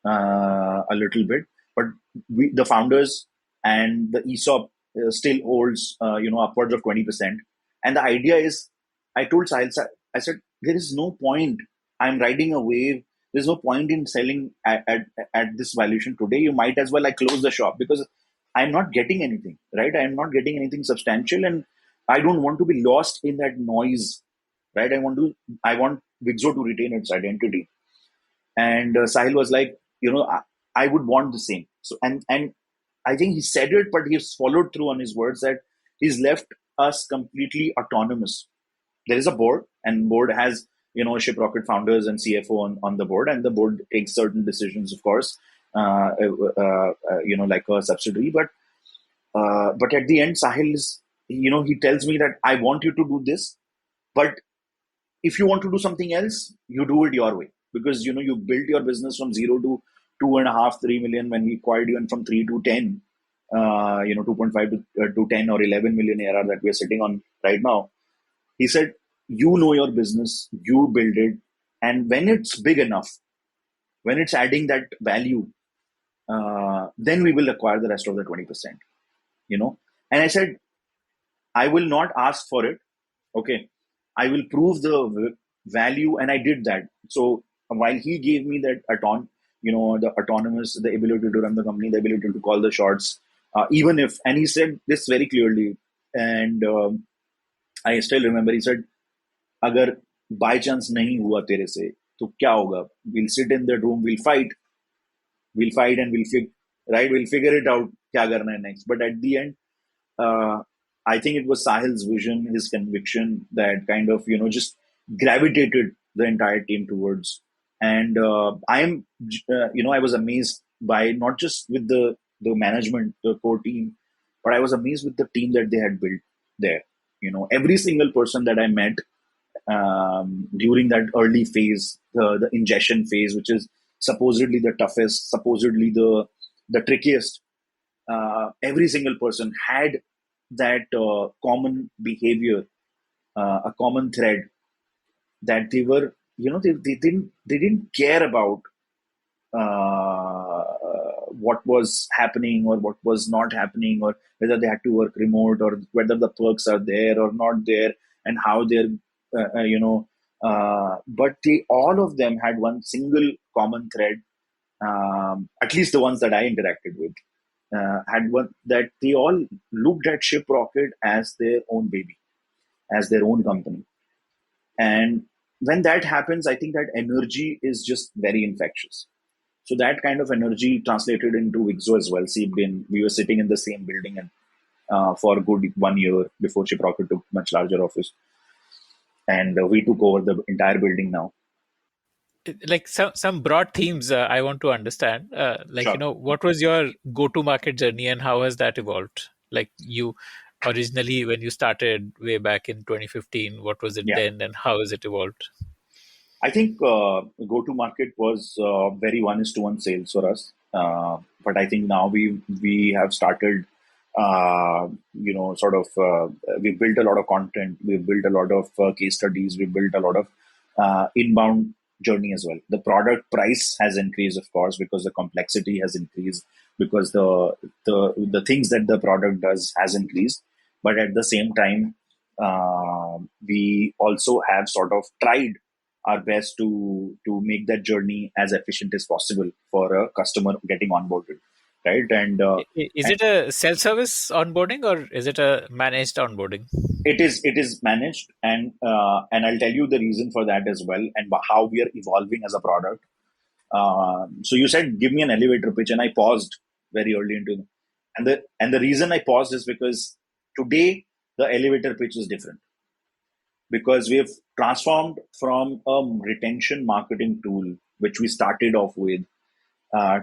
a little bit. But the founders and the ESOP still holds, upwards of 20%. And the idea is, I told Sahil, I said, there is no point. I'm riding a wave. There's no point in selling at this valuation today. You might as well close the shop because I'm not getting anything, right? I'm not getting anything substantial, and I don't want to be lost in that noise, right? I want Wigzo to retain its identity. And Sahil was like, I would want the same. So and I think he said it, but he's followed through on his words that he's left us completely autonomous. There is a board, and board has Shiprocket founders and CFO on the board, and the board takes certain decisions, of course, like a subsidiary. But at the end, Sahil is, he tells me that I want you to do this, but if you want to do something else, you do it your way, because you built your business from zero to 2.5, 3 million when we acquired you, and from 3 to 10, 2.5 to 10 or 11 million ARR that we are sitting on right now. He said, you know your business, you build it, and when it's big enough, when it's adding that value, then we will acquire the rest of the 20%. And I said, I will not ask for it. Okay, I will prove the value, and I did that. So while he gave me that the autonomous, the ability to run the company, the ability to call the shots, even if, and he said this very clearly, and I still remember, he said, अगर by chance नहीं हुआ तेरे से तो क्या होगा? We'll sit in that room, we'll fight, and we'll figure it out क्या करना है next. But at the end, I think it was Sahil's vision, his conviction that kind of just gravitated the entire team towards. And I was amazed by not just with the management, the core team, but I was amazed with the team that they had built there. Every single person that I met during that early phase, the ingestion phase, which is supposedly the toughest, supposedly the trickiest, every single person had that common behavior, a common thread, that they were, they didn't care about what was happening or what was not happening, or whether they had to work remote, or whether the perks are there or not there, and how they're but they, all of them had one single common thread, at least the ones that I interacted with, had one, that they all looked at Shiprocket as their own baby, as their own company. And when that happens, I think that energy is just very infectious. So that kind of energy translated into Wigzo as well. See, we were sitting in the same building, and for a good 1 year before Shiprocket took much larger office, and we took over the entire building now. Like some broad themes I want to understand. Sure. What was your go-to-market journey, and how has that evolved? Like, you originally, when you started way back in 2015, what was it Yeah. then, and how has it evolved? I think go-to-market was very 1:1 sales for us. But I think now we have started Sort of, we built a lot of content, we built a lot of case studies, we built a lot of inbound journey as well. The product price has increased, of course, because the complexity has increased, because the things that the product does has increased. But at the same time, we also have sort of tried our best to make that journey as efficient as possible for a customer getting onboarded, right? Is it a self-service onboarding or is it a managed onboarding? It is managed, and I'll tell you the reason for that as well, and how we are evolving as a product. So you said give me an elevator pitch, and I paused very early into, and the reason I paused is because today the elevator pitch is different, because we have transformed from a retention marketing tool, which we started off with,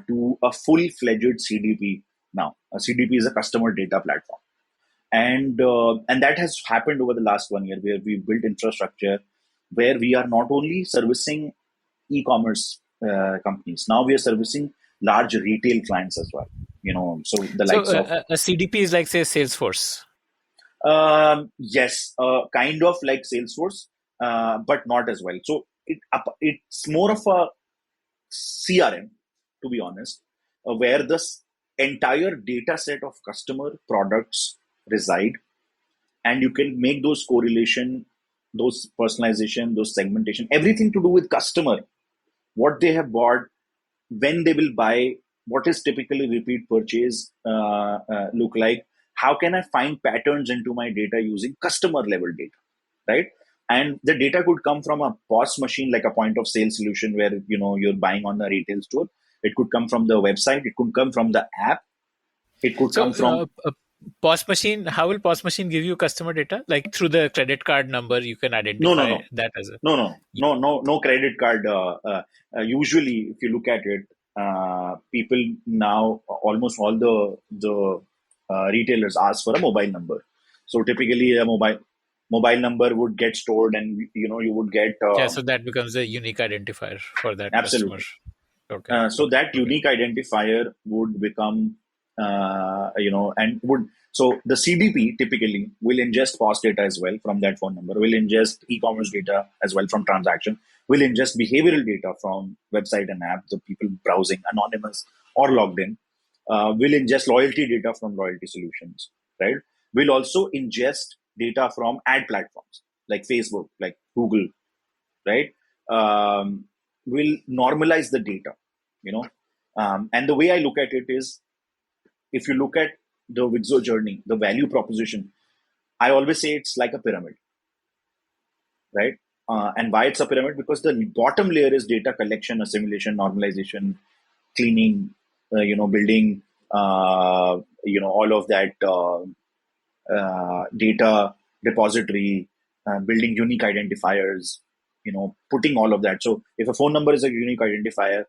to a full-fledged CDP now. A CDP is a customer data platform, and that has happened over the last 1 year, where we built infrastructure where we are not only servicing e-commerce companies, now we are servicing large retail clients as well. So the So likes of a CDP is like, say, Salesforce. yes, kind of like Salesforce, but not as well. So it's more of a CRM, to be honest, where this entire data set of customer products reside, and you can make those correlation, those personalization, those segmentation, everything to do with customer, what they have bought, when they will buy, what is typically repeat purchase look like, how can I find patterns into my data using customer level data, right? And the data could come from a POS machine, like a point of sale solution where you're buying on the retail store. It could come from the website, it could come from the app, it could So come from POS machine, how will POS machine give you customer data? Like through the credit card number, you can no no identify no that as a. no no no no no credit card. Usually if you look at it, people now, almost all the retailers ask for a mobile number. So typically a mobile number would get stored, and you would get Yeah, so that becomes a unique identifier for that customer. absolutely. Okay, So okay, that okay. unique identifier would become, and would, so the CDP typically will ingest POS data as well from that phone number, will ingest e-commerce data as well from transaction, will ingest behavioral data from website and app, the people browsing, anonymous or logged in, will ingest loyalty data from loyalty solutions, right? Will also ingest data from ad platforms like Facebook, like Google, right? Will normalize the data, you know. And the way I look at it is, if you look at the Wigzo journey, the value proposition, I always say it's like a pyramid, right? And why it's a pyramid? Because the bottom layer is data collection, assimilation, normalization, cleaning, building, all of that data repository, building unique identifiers, putting all of that. So if a phone number is a unique identifier,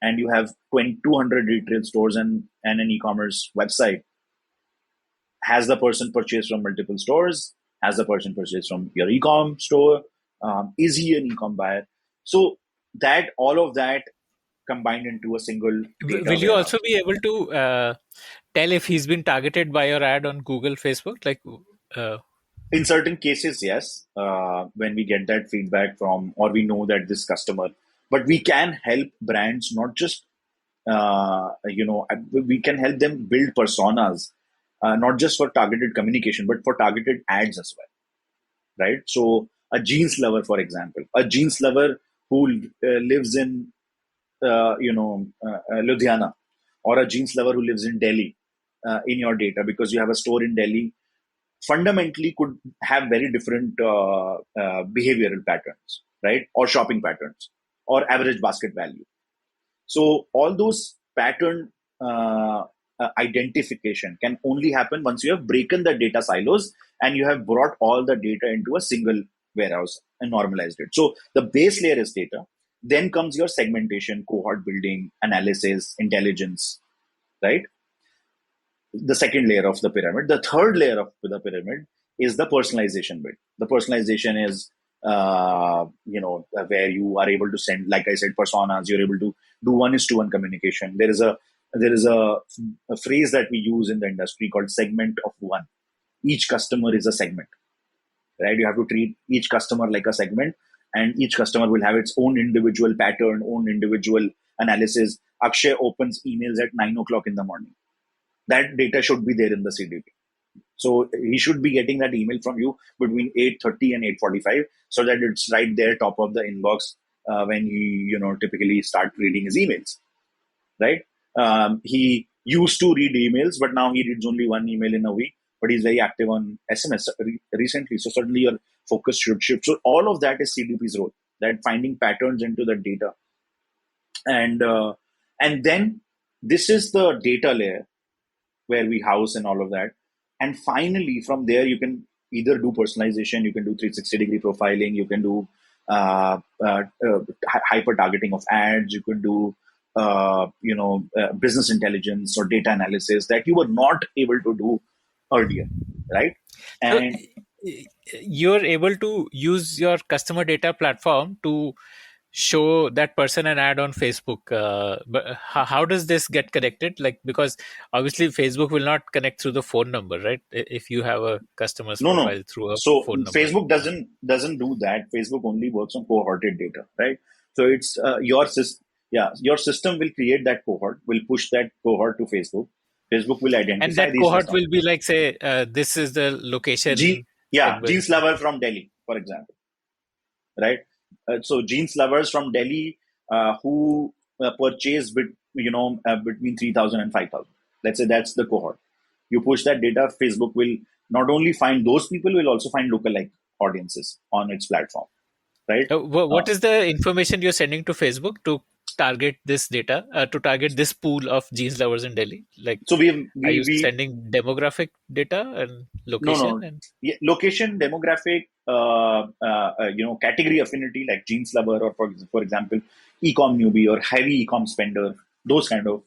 and you have 200 retail stores and an e-commerce website, has the person purchased from multiple stores? Has the person purchased from your e-com store? Is he an e-com buyer? So that, all of that combined into a single data Will you also warehouse. be able to tell if he's been targeted by your ad on Google, Facebook? Like, uh, In certain cases, yes, when we get that feedback from, or we know that this customer, but we can help brands not just, we can help them build personas, not just for targeted communication, but for targeted ads as well, right? So a jeans lover, for example, a jeans lover who lives in, Ludhiana, or a jeans lover who lives in Delhi, in your data, because you have a store in Delhi, fundamentally could have very different behavioral patterns, right? Or shopping patterns, or average basket value. So all those pattern identification can only happen once you have broken the data silos, and you have brought all the data into a single warehouse and normalized it. So the base layer is data. Then comes your segmentation, cohort building, analysis, intelligence, right? The second layer of the pyramid. The third layer of the pyramid is the personalization bit. The personalization is, where you are able to send, like I said, personas. You're able to do 1:1 communication. There is a there is a phrase that we use in the industry called segment of one. Each customer is a segment, right? You have to treat each customer like a segment, and each customer will have its own individual pattern, own individual analysis. Akshay opens emails at 9 o'clock in the morning. That data should be there in the CDP. So he should be getting that email from you between 8:30 and 8:45, so that it's right there, top of the inbox, when he, typically start reading his emails, right? He used to read emails, but now he reads only one email in a week. But he's very active on SMS recently, so certainly your focus should shift. So all of that is CDP's role, that finding patterns into the data, and then this is the data layer where we house and all of that. And finally, from there, you can either do personalization, you can do 360-degree profiling, you can do hyper targeting of ads, you can do business intelligence or data analysis that you were not able to do earlier, right? So And you're able to use your customer data platform to show that person an ad on Facebook. But how does this get connected? Like, because obviously Facebook will not connect through the phone number, right? If you have a customer's no. profile through a So phone number. Facebook doesn't do that. Facebook only works on cohorted data, right? So it's your system will create that cohort, will push that cohort to Facebook. Facebook will And identify that these cohort customers. will be like, say, this is the location segment. Jeans lover from Delhi, for example, right? So jeans lovers from Delhi who purchase between 3,000 and 5,000. Let's say that's the cohort. You push that data, Facebook will not only find those people, will also find lookalike audiences on its platform, right? What is the information you're sending to Facebook to target this data, to target this pool of jeans lovers in Delhi? Like, So are you we sending demographic data and no. location? And Yeah, location, demographic, category affinity like jeans lover, or for example, e-com newbie or heavy e-com spender, those kind of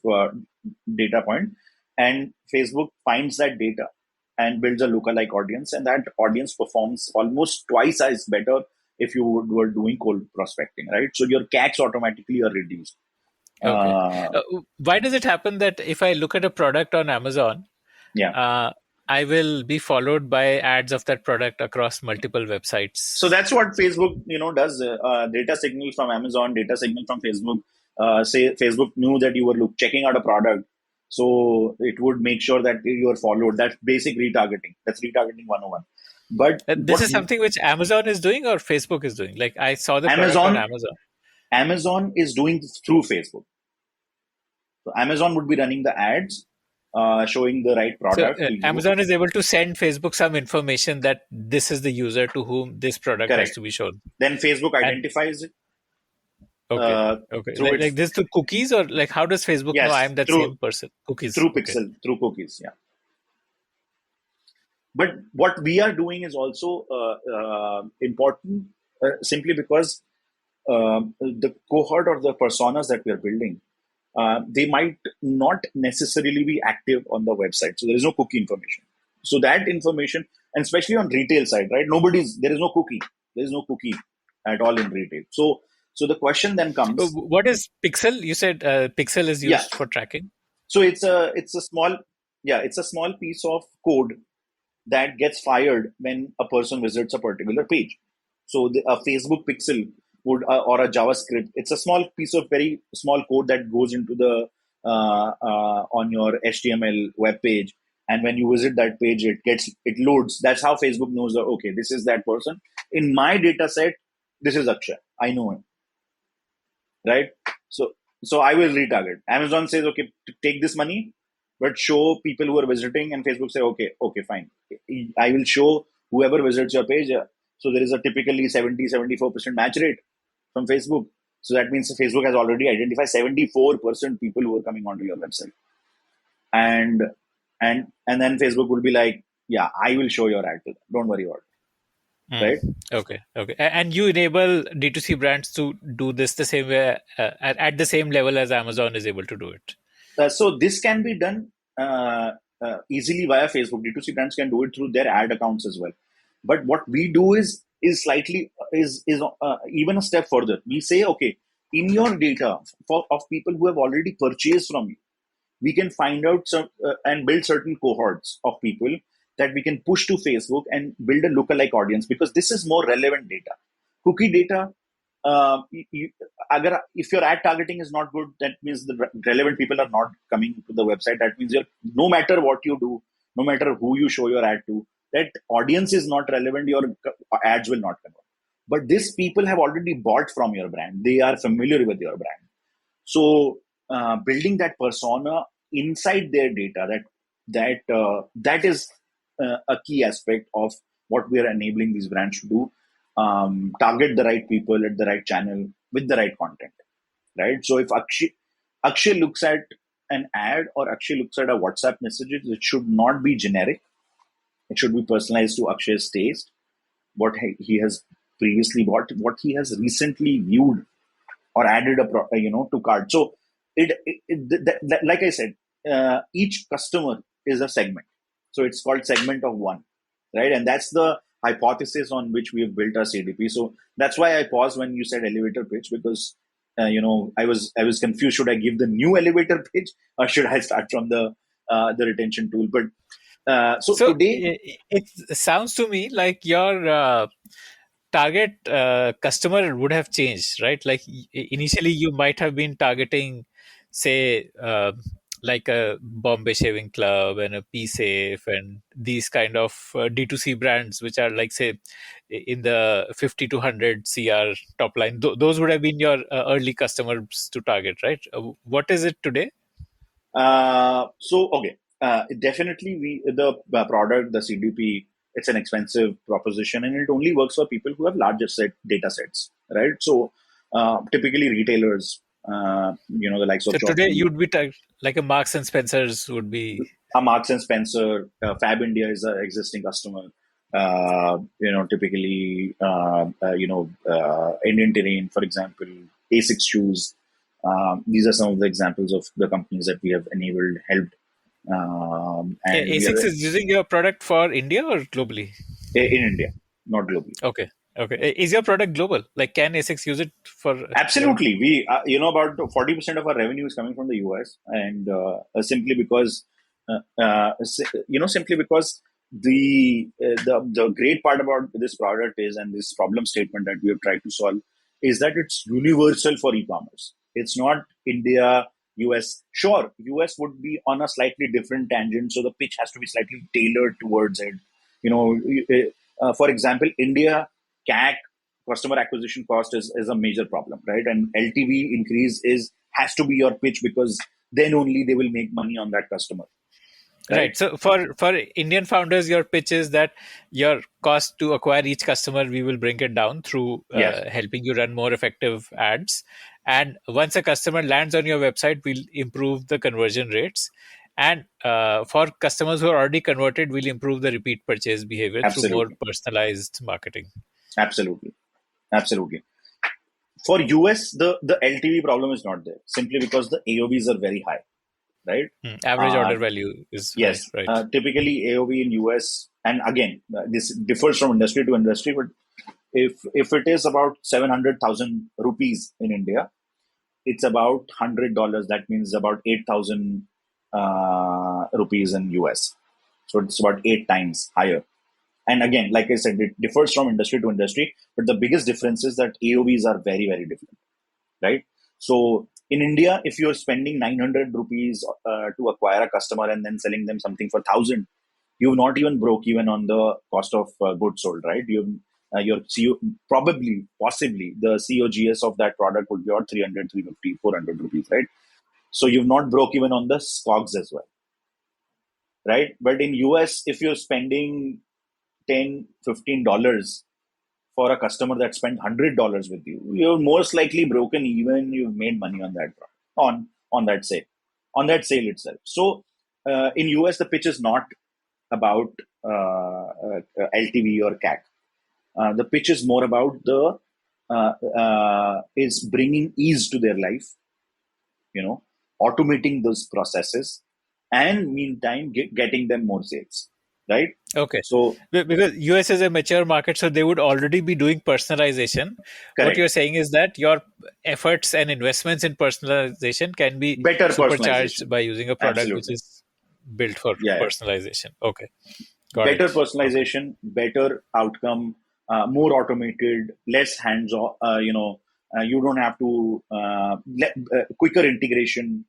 data point. And Facebook finds that data and builds a lookalike audience, and that audience performs almost twice as better if you were doing cold prospecting, right? So your CACs automatically are reduced. okay, Uh, why does it happen that if I look at a product on Amazon, yeah. I will be followed by ads of that product across multiple So websites? that's what Facebook, does. Data signal from Amazon, data signal from Facebook. Say Facebook knew that you were checking out a product, so it would make sure that you are followed. That's basic retargeting. That's retargeting 101. But This what is something which Amazon is doing or Facebook is doing. Like, I saw the product on Amazon Amazon. Amazon is doing through Facebook. So Amazon would be running the ads, showing the right So product to you. Amazon is able to send Facebook some information that this is the user to whom this product has Correct. to be shown. Then Facebook And identifies it okay, okay, through like its this through cookies, or like how does Facebook know I yes am that through same person? Cookies. through Okay. pixel through cookies. Yeah. But what we are doing is also important, simply because the cohort or the personas that we are building, they might not necessarily be active on the website. So there is no cookie information. So that information, and especially on retail side, right? There is no cookie. There is no cookie at all in retail. So the question then comes, What is Pixel? You said Pixel is yeah. used for tracking. So it's a small piece of code that gets fired when a person visits a particular page. So a Facebook pixel would or a JavaScript, it's a small piece of very small code that goes into the on your HTML web page, and when you visit that page, it loads. That's how Facebook knows that, okay, this is that person in my data set. This is Akshay. I know him, right? So I will retarget. Amazon says, okay, take this money, but show people who are visiting, and Facebook say, okay, fine. I will show whoever visits your page. So there is a typically 70-74% match rate from Facebook. So that means Facebook has already identified 74% people who are coming onto your website. And then Facebook will be like, yeah, I will show your ad to them. Don't worry about it. Right? Okay. And you enable D2C brands to do this the same way, at the same level as Amazon is able to do it. So this can be done easily via Facebook. D2C brands can do it through their ad accounts as well. But what we do is slightly even a step further. We say, okay, in your data of people who have already purchased from you, we can find out some and build certain cohorts of people that we can push to Facebook and build a lookalike audience, because this is more relevant data. Cookie data, if your ad targeting is not good, that means the relevant people are not coming to the website. That means no matter what you do, no matter who you show your ad to, that audience is not relevant, your ads will not convert. But these people have already bought from your brand. They are familiar with your brand. So building that persona inside their data, that is a key aspect of what we are enabling these brands to do. Target the right people at the right channel with the right content, right? So if Akshay looks at an ad or Akshay looks at a WhatsApp messages, it should not be generic. It should be personalized to Akshay's taste, what he has previously bought, what he has recently viewed or added to cart. So like I said, each customer is a segment. So it's called segment of one, right? And that's the hypothesis on which we have built our CDP. So that's why I paused when you said elevator pitch, because I was confused. Should I give the new elevator pitch or should I start from the retention tool? But so today, it sounds to me like your target customer would have changed, right? Like initially you might have been targeting, say, like a Bombay Shaving Club and a P Safe and these kind of D2C brands, which are like, say, in the 50 to 100 CR top line. Those would have been your early customers to target, right? What is it today? Okay, definitely the product, the CDP, it's an expensive proposition, and it only works for people who have larger data sets, right? So typically retailers, the likes of So today Jockey, you'd be like a Marks and Spencers would be. a Marks and Spencer, Fab India is an existing customer. Typically, Indian Terrain, for example, A6 shoes. These are some of the examples of the companies that we have enabled, helped, and we ASICS are is using your product for India or globally? in India, not globally. Okay. Okay. Is your product global? Like, can ASICS use it for your? Absolutely. We, about 40% of our revenue is coming from the US, and simply because the great part about this product is, and this problem statement that we have tried to solve, is that it's universal for e-commerce. It's not India, US. Sure, US would be on a slightly different tangent, so the pitch has to be slightly tailored towards it. For example, India CAC, customer acquisition cost, is a major problem, right? And LTV increase has to be your pitch, because then only they will make money on that customer, right? Right. So for Indian founders, your pitch is that your cost to acquire each customer, we will bring it down through Yes, helping you run more effective ads. And once a customer lands on your website, we'll improve the conversion rates. And for customers who are already converted, we'll improve the repeat purchase behavior through more absolutely, personalized marketing. absolutely, absolutely. For US, the LTV problem is not there, simply because the AOVs are very high, right? Average Uh, order value is high, yes, right? typically AOV in US, and again, this differs from industry to industry, but if it is about 700,000 rupees in India, it's about $100. That means about 8,000 rupees in US. So it's about 8 times higher. And again, like I said, it differs from industry to industry, but the biggest difference is that AOVs are very, very different, right? So in India, if you're spending 900 rupees to acquire a customer and then selling them something for 1,000, you've not even broke even on the cost of goods sold, right? Your possibly the COGS of that product would be about 300, 350, 400 rupees, right? So you've not broke even on the COGS as well, right? But in US, if you're spending 10, $15 for a customer that spent $100 with you, you're most likely broken even. You've made money on that product, on that sale itself. So in US, the pitch is not about LTV or CAC. The pitch is more about is bringing ease to their life, automating those processes, and meantime getting them more sales. right? Okay. So Because US is a mature market, so they would already be doing personalization. What correct, you're saying is that your efforts and investments in personalization can be better supercharged personalization, by using a product which absolutely, is built for yeah, yeah. personalization. Okay, got Better it. Okay. personalization, better outcome, more automated, less hands-on. You don't have to quicker integration,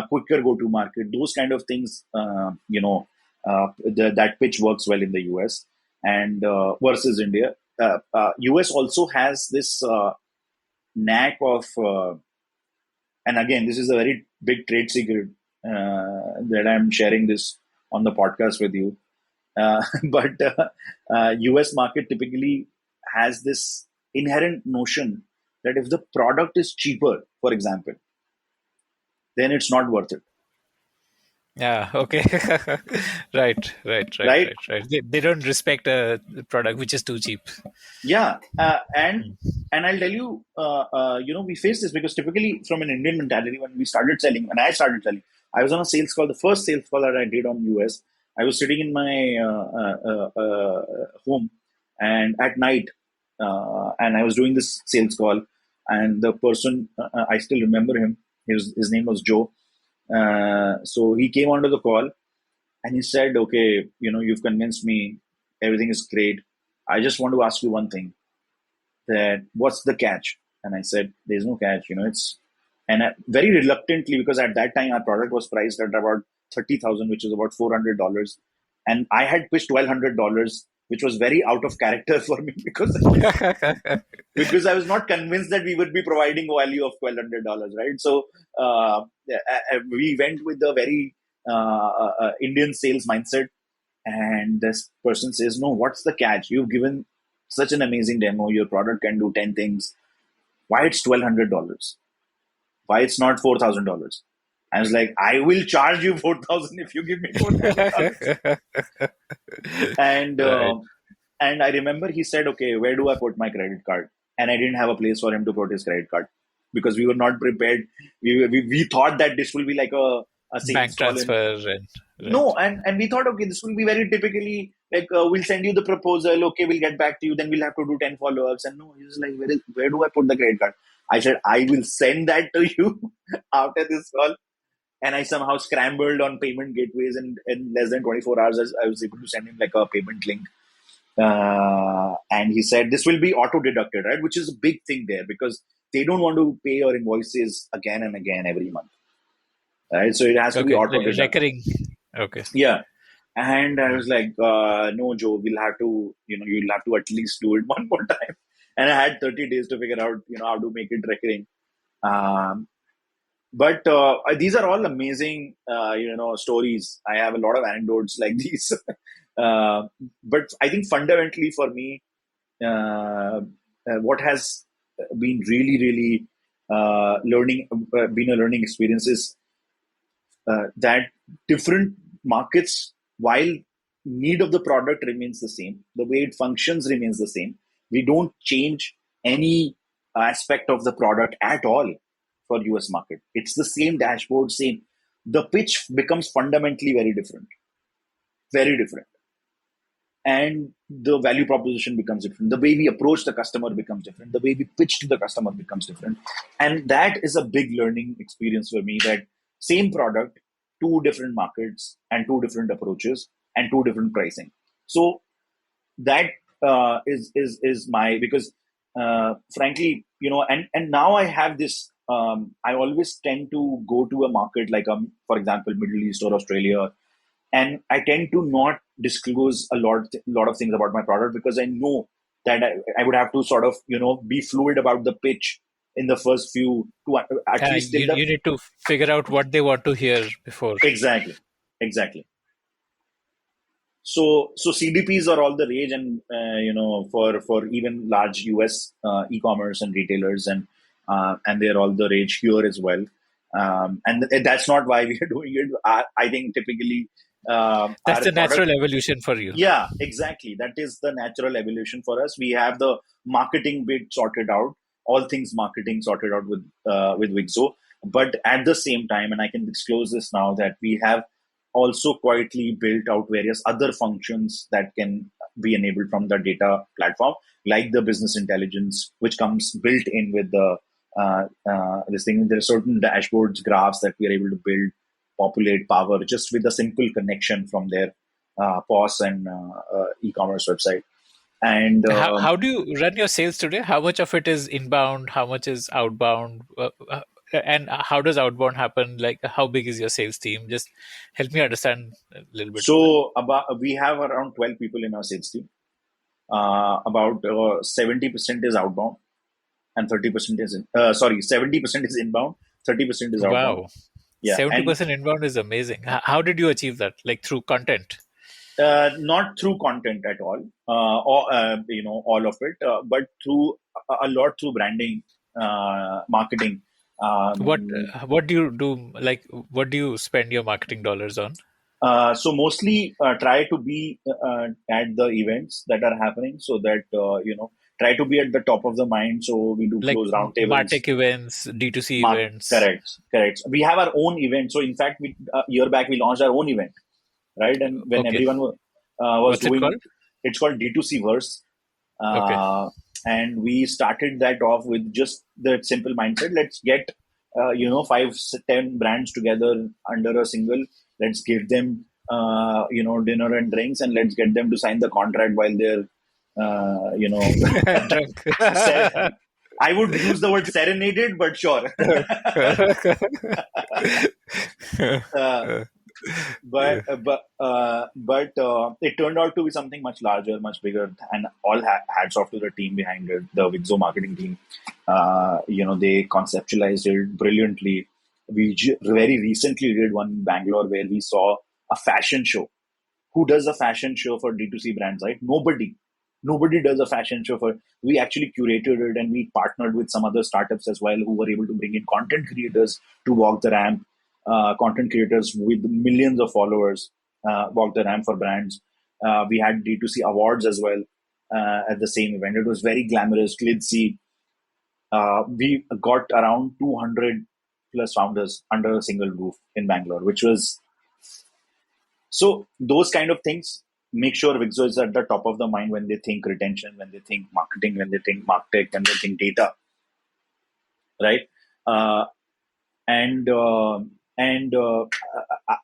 quicker go-to-market. Those kind of things. That pitch works well in the US and versus India. US also has this knack of, and again, this is a very big trade secret that I'm sharing this on the podcast with you, but US market typically has this inherent notion that if the product is cheaper, for example, then it's not worth it, Yeah. Okay. Right. Right. Right. right? Right. Right. They don't respect a product which is too cheap. Yeah, Mm. and I'll tell you, we face this because typically from an Indian mentality, when I started selling, I was on a sales call. The first sales call that I did on US, I was sitting in my home, and at night, and I was doing this sales call, and the person, I still remember him. His name was Joe. So he came onto the call and he said, "Okay, you've convinced me. Everything is great. I just want to ask you one thing, that what's the catch?" And I said, "There's no catch. It's," and very reluctantly, because at that time our product was priced at about 30,000, which is about $400, and I had pitched $1,200, which was very out of character for me because I was not convinced that we would be providing value of $1,200, right? So we went with a very Indian sales mindset, and this person says, "No, what's the catch? You've given such an amazing demo. Your product can do 10 things. Why it's $1,200? Why it's not $4,000?" I was like, "I will charge you 4,000 if you give me $4,000." And Right. and I remember he said, "Okay, where do I put my credit card?" And I didn't have a place for him to put his credit card because we were not prepared. We thought that this will be like a sales Bank call in. transfer and No, right. and we thought, okay, this will be very typically like, we'll send you the proposal, okay, we'll get back to you, then we'll have to do 10 follow-ups. And no, he was like, where do I put the credit card? I said, "I will send that to you after this call." And I somehow scrambled on payment gateways, and in less than 24 hours, I was able to send him like a payment link. And he said, "This will be auto deducted," right? Which is a big thing there because they don't want to pay your invoices again and again every month, right? So it has to be Okay. auto deducted. Recurring. Okay. Yeah. And I Mm. was like, "No, Joe, you'll have to at least do it one more time." And I had 30 days to figure out, how to make it recurring. Um, but these are all amazing, stories. I have a lot of anecdotes like these. uh, but I think fundamentally for me, what has been really, really been a learning experience is that different markets, while need of the product remains the same, the way it functions remains the same. We don't change any aspect of the product at all for US market. It's the same dashboard, same. The pitch becomes fundamentally very different. And the value proposition becomes different. The way we approach the customer becomes different. The way we pitch to the customer becomes different. And that is a big learning experience for me, that same product, two different markets and two different approaches and two different pricing. So that is my, because frankly, and now I have this, I always tend to go to a market like, for example, Middle East or Australia, and I tend to not disclose a lot of things about my product because I know that I would have to sort of be fluid about the pitch in the first few, to at least till the. You need to figure out what they want to hear before. Exactly, exactly. So CDPs are all the rage, and for even large US e-commerce and retailers, and they're all the rage here as well. And that's not why we are doing it. I think typically That's our the product. natural evolution for you. Yeah, exactly. That is the natural evolution for us. We have the marketing bit sorted out, all things marketing sorted out with Wigzo. But at the same time, and I can disclose this now, that we have also quietly built out various other functions that can be enabled from the data platform, like the business intelligence, which comes built in with the this thing. There are certain dashboards, graphs that we are able to build, populate, power, just with a simple connection from their POS and e-commerce website. And How do you run your sales today? How much of it is inbound? How much is outbound? And how does outbound happen? Like, how big is your sales team? Just help me understand a little bit on that. so about we have around 12 people in our sales team. About 70% is outbound and 30% is 70% is inbound, 30% is outbound. Wow, Yeah, and 70% inbound is amazing. How did you achieve that? Like through content? not through content at all, or all of it, but through a lot through branding, marketing. What Um, what do you do? Like, what do you spend your marketing dollars on? so mostly try to be at the events that are happening, so that try to be at the top of the mind. So we do Like close roundtables. Martech events, D2C events. Correct, correct. We have our own event. So in fact, we a year back we launched our own event, right? And when Okay, everyone was what's it doing, called? it's called D2C Verse, Okay. uh, and we started that off with just the simple mindset: let's get 5-10 brands together under a single. Let's give them dinner and drinks, and let's get them to sign the contract while they're Drunk. ser- I would use the word serenaded, but sure. uh, but it turned out to be something much larger, much bigger, and all hats off to the team behind it, the Wigzo marketing team. They conceptualized it brilliantly. We very recently did one in Bangalore where we saw a fashion show. Who does a fashion show for D2C brands, right? Nobody does a fashion show for. We actually curated it, and we partnered with some other startups as well who were able to bring in content creators to walk the ramp. Content creators with millions of followers walk the ramp for brands. We had D2C awards as well at the same event. It was very glamorous, glitzy. We got around 200 plus founders under a single roof in Bangalore, which was so those kind of things make sure Wixo is at the top of the mind when they think retention, when they think marketing, when they think martech, when they think data, right? Uh, and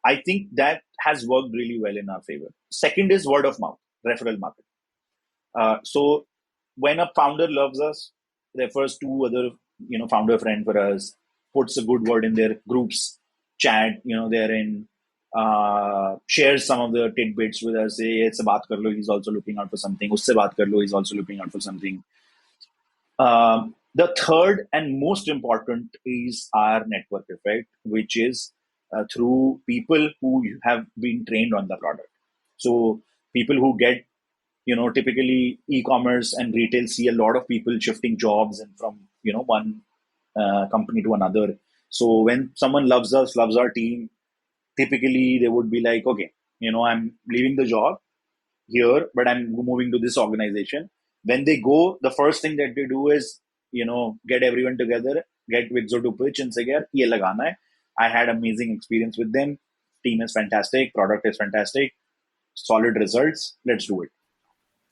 I think that has worked really well in our favor. Second is word of mouth, referral market. So when a founder loves us, refers to other founder friend for us, puts a good word in their groups chat, they're in, shares some of the tidbits with us, say it's a baat kar lo, he's also looking out for something, usse baat kar lo, he's also looking out for something. The third and most important is our network effect, which is through people who have been trained on the product. So people who get, typically e-commerce and retail see a lot of people shifting jobs and from, one company to another. So when someone loves us, loves our team, typically they would be like, okay, I'm leaving the job here, but I'm moving to this organization. When they go, the first thing that they do is, get everyone together, get Wixo to pitch and say, yeah, ye lagana hai. I had amazing experience with them. Team is fantastic. Product is fantastic. Solid results. Let's do it.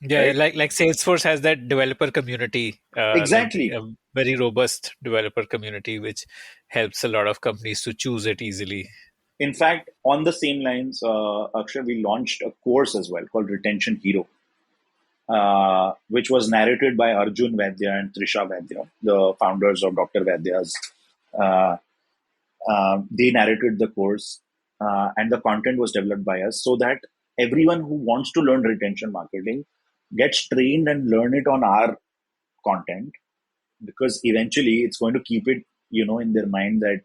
Yeah, Right? like Salesforce has that developer community, like Exactly. a very robust developer community, which helps a lot of companies to choose it easily. In fact, on the same lines, Akshay, we launched a course as well called Retention Hero, which was narrated by Arjun Vaidya and Trisha Vaidya, the founders of Dr. Vaidya's. Uh, they narrated the course, and the content was developed by us so that everyone who wants to learn retention marketing gets trained and learn it on our content, because eventually it's going to keep it in their mind that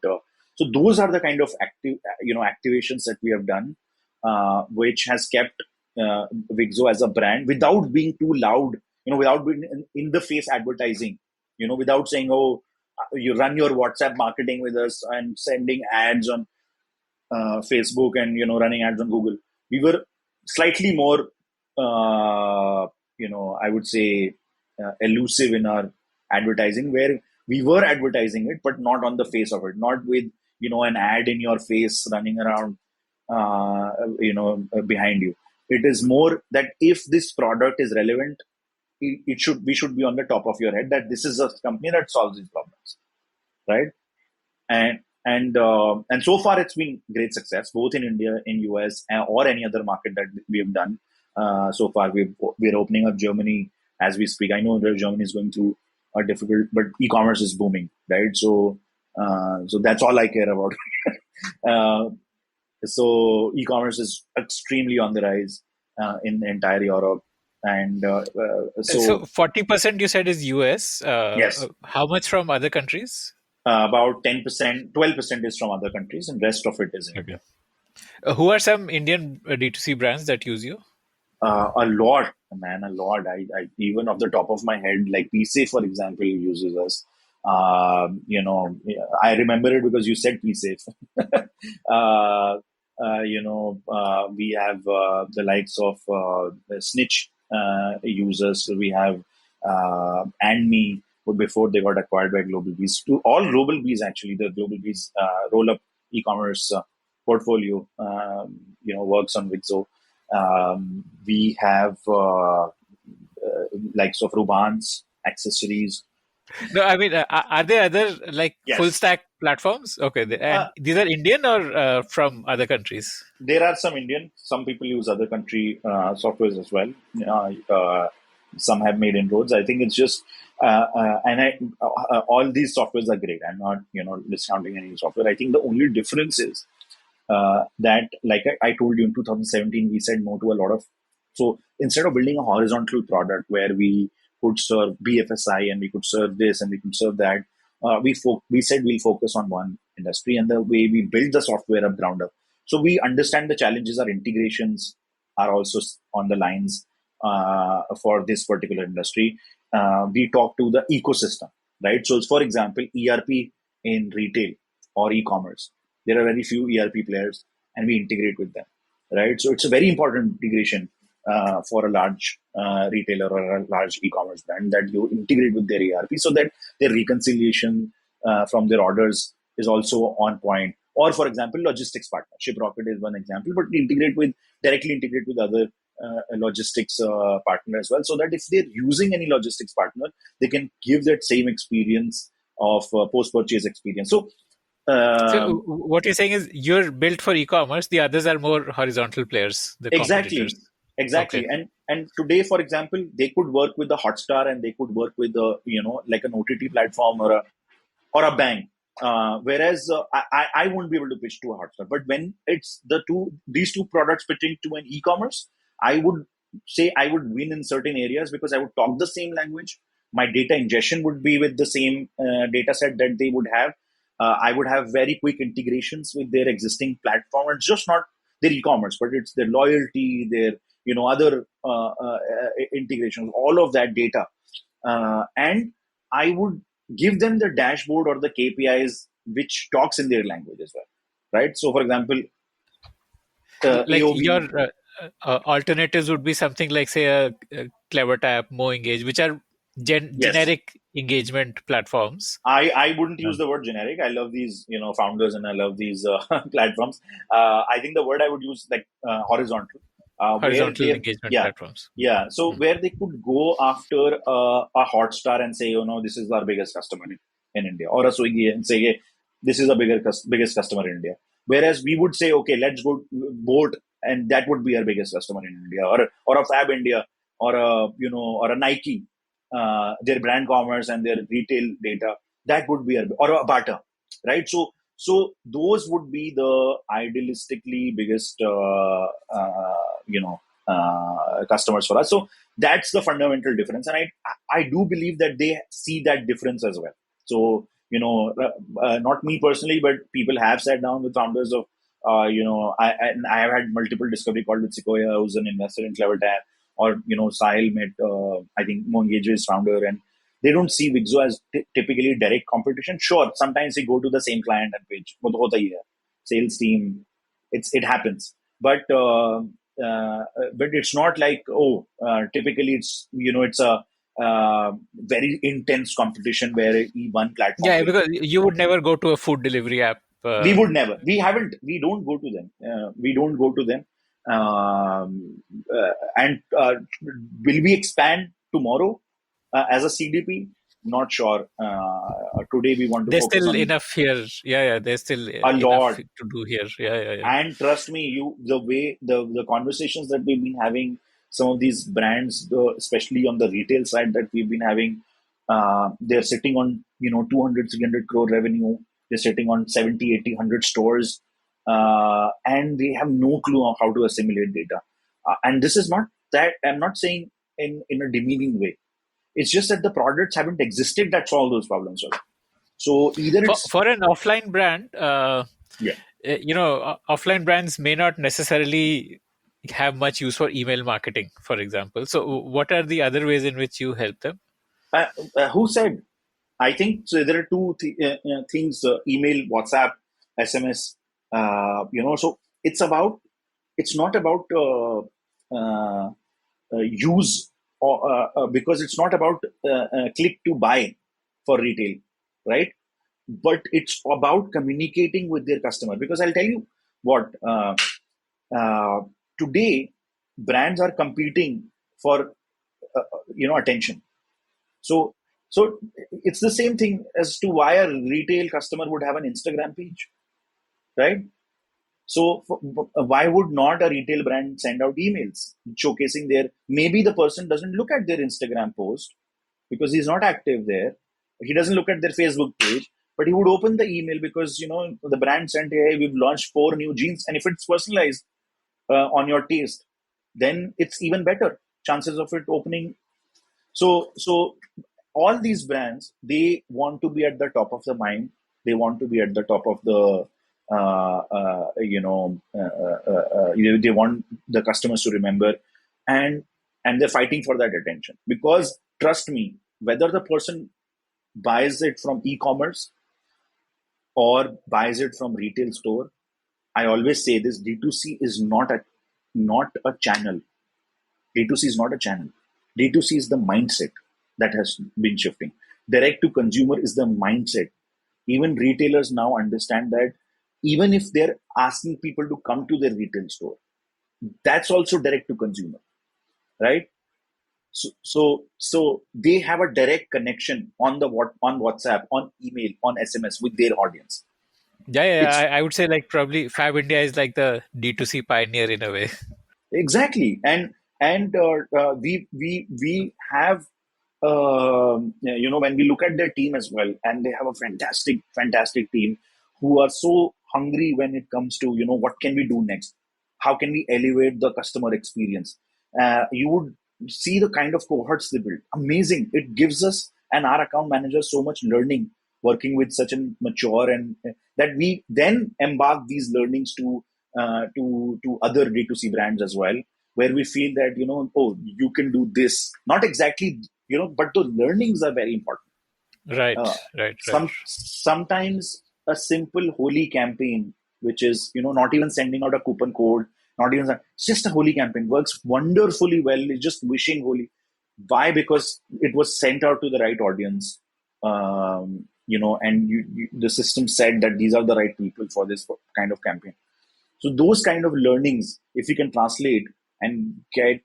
so those are the kind of activations that we have done, which has kept Wixo as a brand without being too loud, without being in the face advertising, without saying, oh, you run your WhatsApp marketing with us and sending ads on Facebook and running ads on Google. We were slightly more I would say elusive in our advertising, where we were advertising it but not on the face of it, not with an ad in your face running around behind you. It is more that if this product is relevant, it should we should be on the top of your head that this is a company that solves these problems, right? And so far it's been great success both in India, in US, or any other market that we have done. So far we're opening up Germany as we speak. I know that Germany is going through a difficult, but e-commerce is booming, right? So that's all I care about. uh, so e-commerce is extremely on the rise in entire Europe, and So so 40% you said is US. yes, How much from other countries? about 10%, 12% is from other countries, and rest of it is in Okay. India. Who are some Indian D2C brands that use you? A lot, man, a lot. I even off the top of my head, like PSafe, for example, uses us. I remember it because you said PSafe. uh, we have the likes of Snitch users. We have and me before they got acquired by Global Bees. To all Global Bees, actually, the Global Bees roll up e-commerce portfolio, works on Wigzo. We have likes of Rubans, accessories. No, I mean, are there other like full Yes. stack platforms? Okay, Uh, and these are Indian or from other countries? there are some Indian, some people use other country softwares as well. Some have made inroads. I think it's just, all these softwares are great. I'm not, discounting any software. I think the only difference is that, like I told you in 2017, we said no to a lot of. So instead of building a horizontal product where we could serve BFSI and we could serve this and we could serve that, we said we'll focus on one industry, and the way we build the software up ground up. So we understand the challenges. Our integrations are also on the lines for this particular industry. We talk to the ecosystem, right? So, for example, ERP in retail or e-commerce, there are very few ERP players, and we integrate with them, right? So it's a very important integration for a large retailer or a large e-commerce brand, that you integrate with their ERP so that their reconciliation from their orders is also on point. Or, for example, logistics partner. ShipRocket is one example, but directly integrate with other logistics partner as well, so that if they're using any logistics partner, they can give that same experience of post-purchase experience. So So um, what you're saying is you're built for e-commerce. The others are more horizontal players, the competitors. Exactly, exactly. Okay. And today, for example, they could work with the Hotstar, and they could work with the, like an OTT platform or a bank. Whereas I won't be able to pitch to a Hotstar. But when it's these two products pitching to an e-commerce, I would say I would win in certain areas because I would talk the same language. My data ingestion would be with the same data set that they would have. I would have very quick integrations with their existing platform. It's just not their e-commerce, but it's their loyalty, their other integrations, all of that data, and I would give them the dashboard or the KPIs which talks in their language as well, right? So, for example, Like AOV. your alternatives would be something like, say, a Clever Tap, MoEngage, which are Yes, generic engagement platforms. I wouldn't use Um, the word generic. I love these founders, and I love these platforms. I think the word I would use, like horizontal, where Horizontal they, engagement yeah, platforms. yeah. So Hmm. where they could go after a Hotstar and say, this is our biggest customer in India, or a Swiggy and say, hey, this is a biggest customer in India. Whereas we would say, okay, let's go Boat, and that would be our biggest customer in India, or a Fab India, or or a Nike, their brand commerce and their retail data, that would be or a Bata, right? So those would be the idealistically biggest customers for us. So that's the fundamental difference, and I do believe that they see that difference as well. So not me personally, but people have sat down with founders of I have had multiple discovery calls with Sequoia, who's an investor in CleverTap, or Sahil met I think Mongage's founder, and they don't see Wigzo as typically direct competition. Sure, sometimes they go to the same client and page, but hota hi hai. Sales team, it happens, but it's not like, typically it's a very intense competition where one platform Yeah, will. because you would never go to a food delivery app We would never. We haven't. We don't go to them. We don't go to them. And will we expand tomorrow as a CDP? Not sure. Today we want to There's focus still on enough here. Yeah, there's still a enough lot. to do here. Yeah. And trust me, the way the conversations that we've been having, some of these brands, especially on the retail side that we've been having, they're sitting on 200 300 crore revenue. They're sitting on 70 80 100 stores, and they have no clue of how to assimilate data. And this is not that I'm not saying in a demeaning way. It's just that the products haven't existed that solve those problems. So either it's For an offline brand, yeah. offline brands may not necessarily have much use for email marketing, for example. So, what are the other ways in which you help them? Who said? I think so. There are two things: email, WhatsApp, SMS. So it's not about use, or because it's not about click to buy for retail, right? But it's about communicating with their customer. Because I'll tell you what, uh, today brands are competing for attention. So so it's the same thing as to why a retail customer would have an Instagram page, right? So why would not a retail brand send out emails showcasing their, maybe the person doesn't look at their Instagram post because he's not active there. He doesn't look at their Facebook page, but he would open the email because the brand sent, hey, we've launched 4 new jeans, and if it's personalized on your taste, then it's even better chances of it opening. So all these brands, they want to be at the top of the mind. They want to be at the top of the they want the customers to remember, and they're fighting for that attention. Because trust me, whether the person buys it from e-commerce or buys it from retail store, I always say this: D2C is not a channel. D2C is not a channel. D2C is the mindset that has been shifting. Direct to consumer is the mindset. Even retailers now understand that, even if they're asking people to come to their retail store, that's also direct to consumer, right? So they have a direct connection on WhatsApp, on email, on SMS with their audience. Yeah. It's I would say like probably Fab India is like the D2C pioneer in a way. exactly. And we have when we look at their team as well, and they have a fantastic team who are so hungry when it comes to what can we do next, how can we elevate the customer experience. You would see the kind of cohorts they build. Amazing. It gives us and our account manager so much learning working with such a mature, and that we then embark these learnings to other D2C brands as well, where we feel that oh, you can do this, not exactly but the learnings are very important. Right, uh, right. Sometimes a simple holy campaign, which is not even sending out a coupon code, not even it's just a holy campaign, works wonderfully well. It's just wishing holy. Why? Because it was sent out to the right audience. And the system said that these are the right people for this kind of campaign. So those kind of learnings, if we can translate and get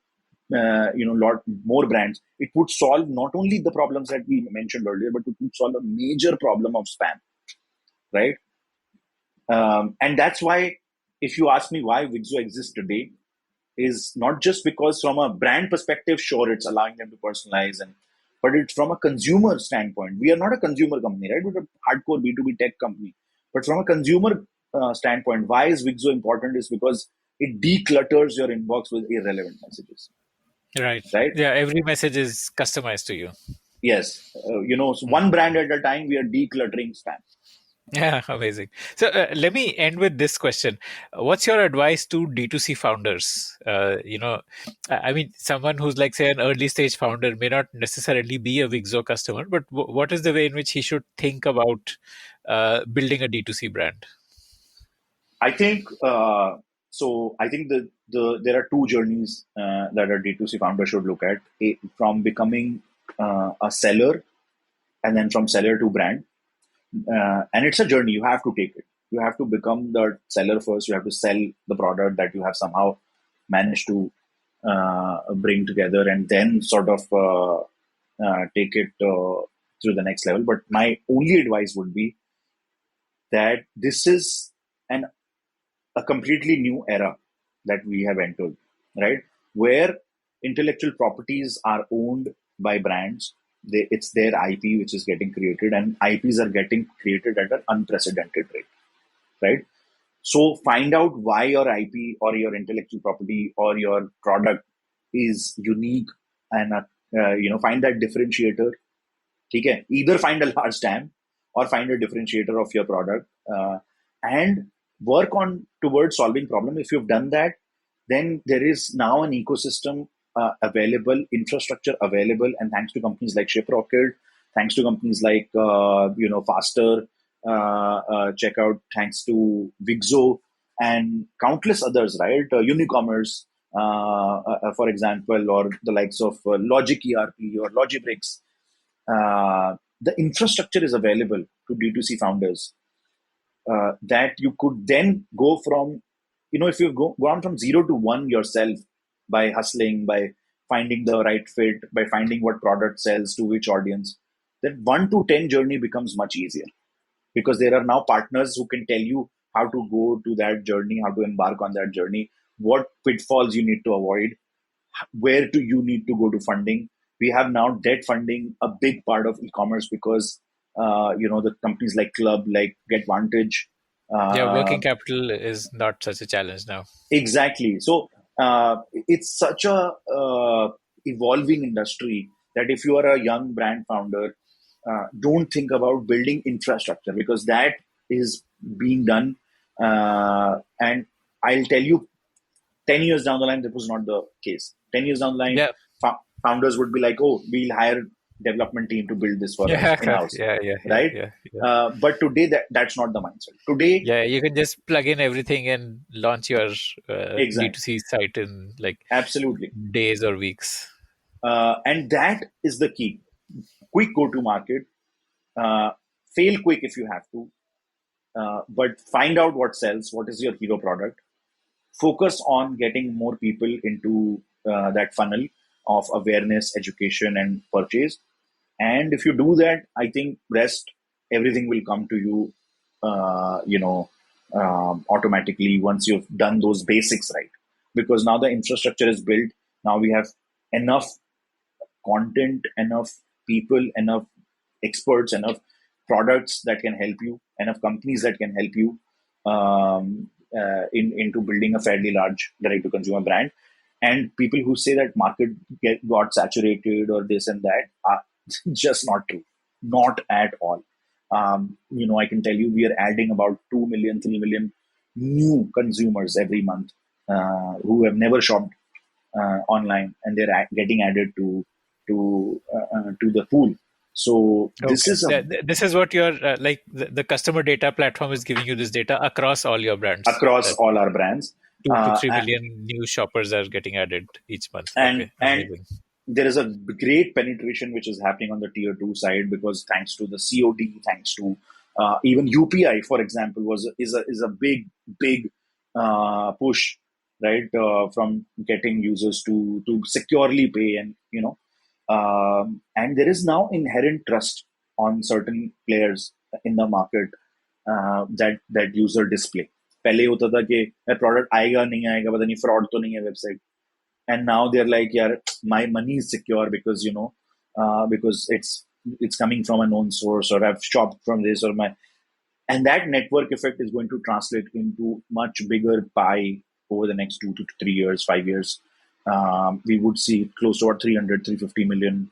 lot more brands, it would solve not only the problems that we mentioned earlier, but it would solve a major problem of spam, right? And that's why, if you ask me why Wigzo exists today, is not just because from a brand perspective, sure, it's allowing them to personalize, but it's from a consumer standpoint. We are not a consumer company, right? We're a hardcore B2B tech company. But from a consumer standpoint, why is Wigzo important? Is because it declutters your inbox with irrelevant messages, Right. right? Yeah, every message is customized to you. Yes. So one brand at a time, we are decluttering spam. Yeah, amazing. So let me end with this question. What's your advice to D2C founders? I mean, someone who's like, say, an early stage founder may not necessarily be a Wigzo customer, but what is the way in which he should think about building a D2C brand? I think so. I think there are two journeys that a D2C founder should look at: from becoming a seller, and then from seller to brand. And it's a journey. You have to take it. you have to become the seller first. You have to sell the product that you have somehow managed to bring together, and then sort of take it to the next level. But my only advice would be that this is an a completely new era that we have entered, right? Where intellectual properties are owned by brands. It's their IP which is getting created, and IPs are getting created at an unprecedented rate, right? So find out why your IP or your intellectual property or your product is unique, and find that differentiator. ठीक है, either find a large TAM or find a differentiator of your product, and work on towards solving problem. If you've done that, then there is now an ecosystem available, infrastructure available, and thanks to companies like Shiprocket, thanks to companies like Faster Checkout, thanks to Wigzo and countless others, right? Unicommerce, for example, or the likes of Logic ERP or Logibricks. The infrastructure is available to D2C founders that you could then go from, if you've gone from 0 to 1 yourself by hustling, by finding the right fit, by finding what product sells to which audience, then 1 to 10 journey becomes much easier, because there are now partners who can tell you how to go to that journey, how to embark on that journey, what pitfalls you need to avoid, where do you need to go to funding. We have now debt funding, a big part of e-commerce, because the companies like Club, like GetVantage. Yeah, working capital is not such a challenge now. Exactly. So it's such a evolving industry that if you are a young brand founder, don't think about building infrastructure, because that is being done. And I'll tell you, 10 years down the line, that was not the case. 10 years down the line, Yeah. Founders would be like, oh, we'll hire development team to build this for us in-house. Right? But today, that's not the mindset. Today, you can just plug in everything and launch your exactly. D2C site in like absolutely days or weeks. And that is the key. Quick go-to-market. Fail quick if you have to. But find out what sells, what is your hero product. Focus on getting more people into that funnel of awareness, education, and purchase. And if you do that, I think everything will come to you, automatically once you've done those basics right. Because now the infrastructure is built. Now we have enough content, enough people, enough experts, enough products that can help you, enough companies that can help you into building a fairly large direct-to-consumer brand. And people who say that market got saturated or this and that are just not true. Not at all. I can tell you we are adding about 2 million, 3 million new consumers every month who have never shopped online, and they're getting added to the pool. So this is this is what your the customer data platform is giving you this data across all your brands, across all our brands. 2 to 3 million new shoppers are getting added each month. And there is a great penetration which is happening on the tier 2 side, because thanks to the COD, thanks to even UPI, for example, is a big push, right, from getting users to securely pay, and and there is now inherent trust on certain players in the market that user display. पहले होता था कि product आएगा नहीं आएगा, पता नहीं fraud तो नहीं है website, and now they're like, yeah, my money is secure because because it's coming from a known source, or I've shopped from this, and that network effect is going to translate into much bigger pie over the next 2 to 3 years, 5 years. We would see close to 300, 350 million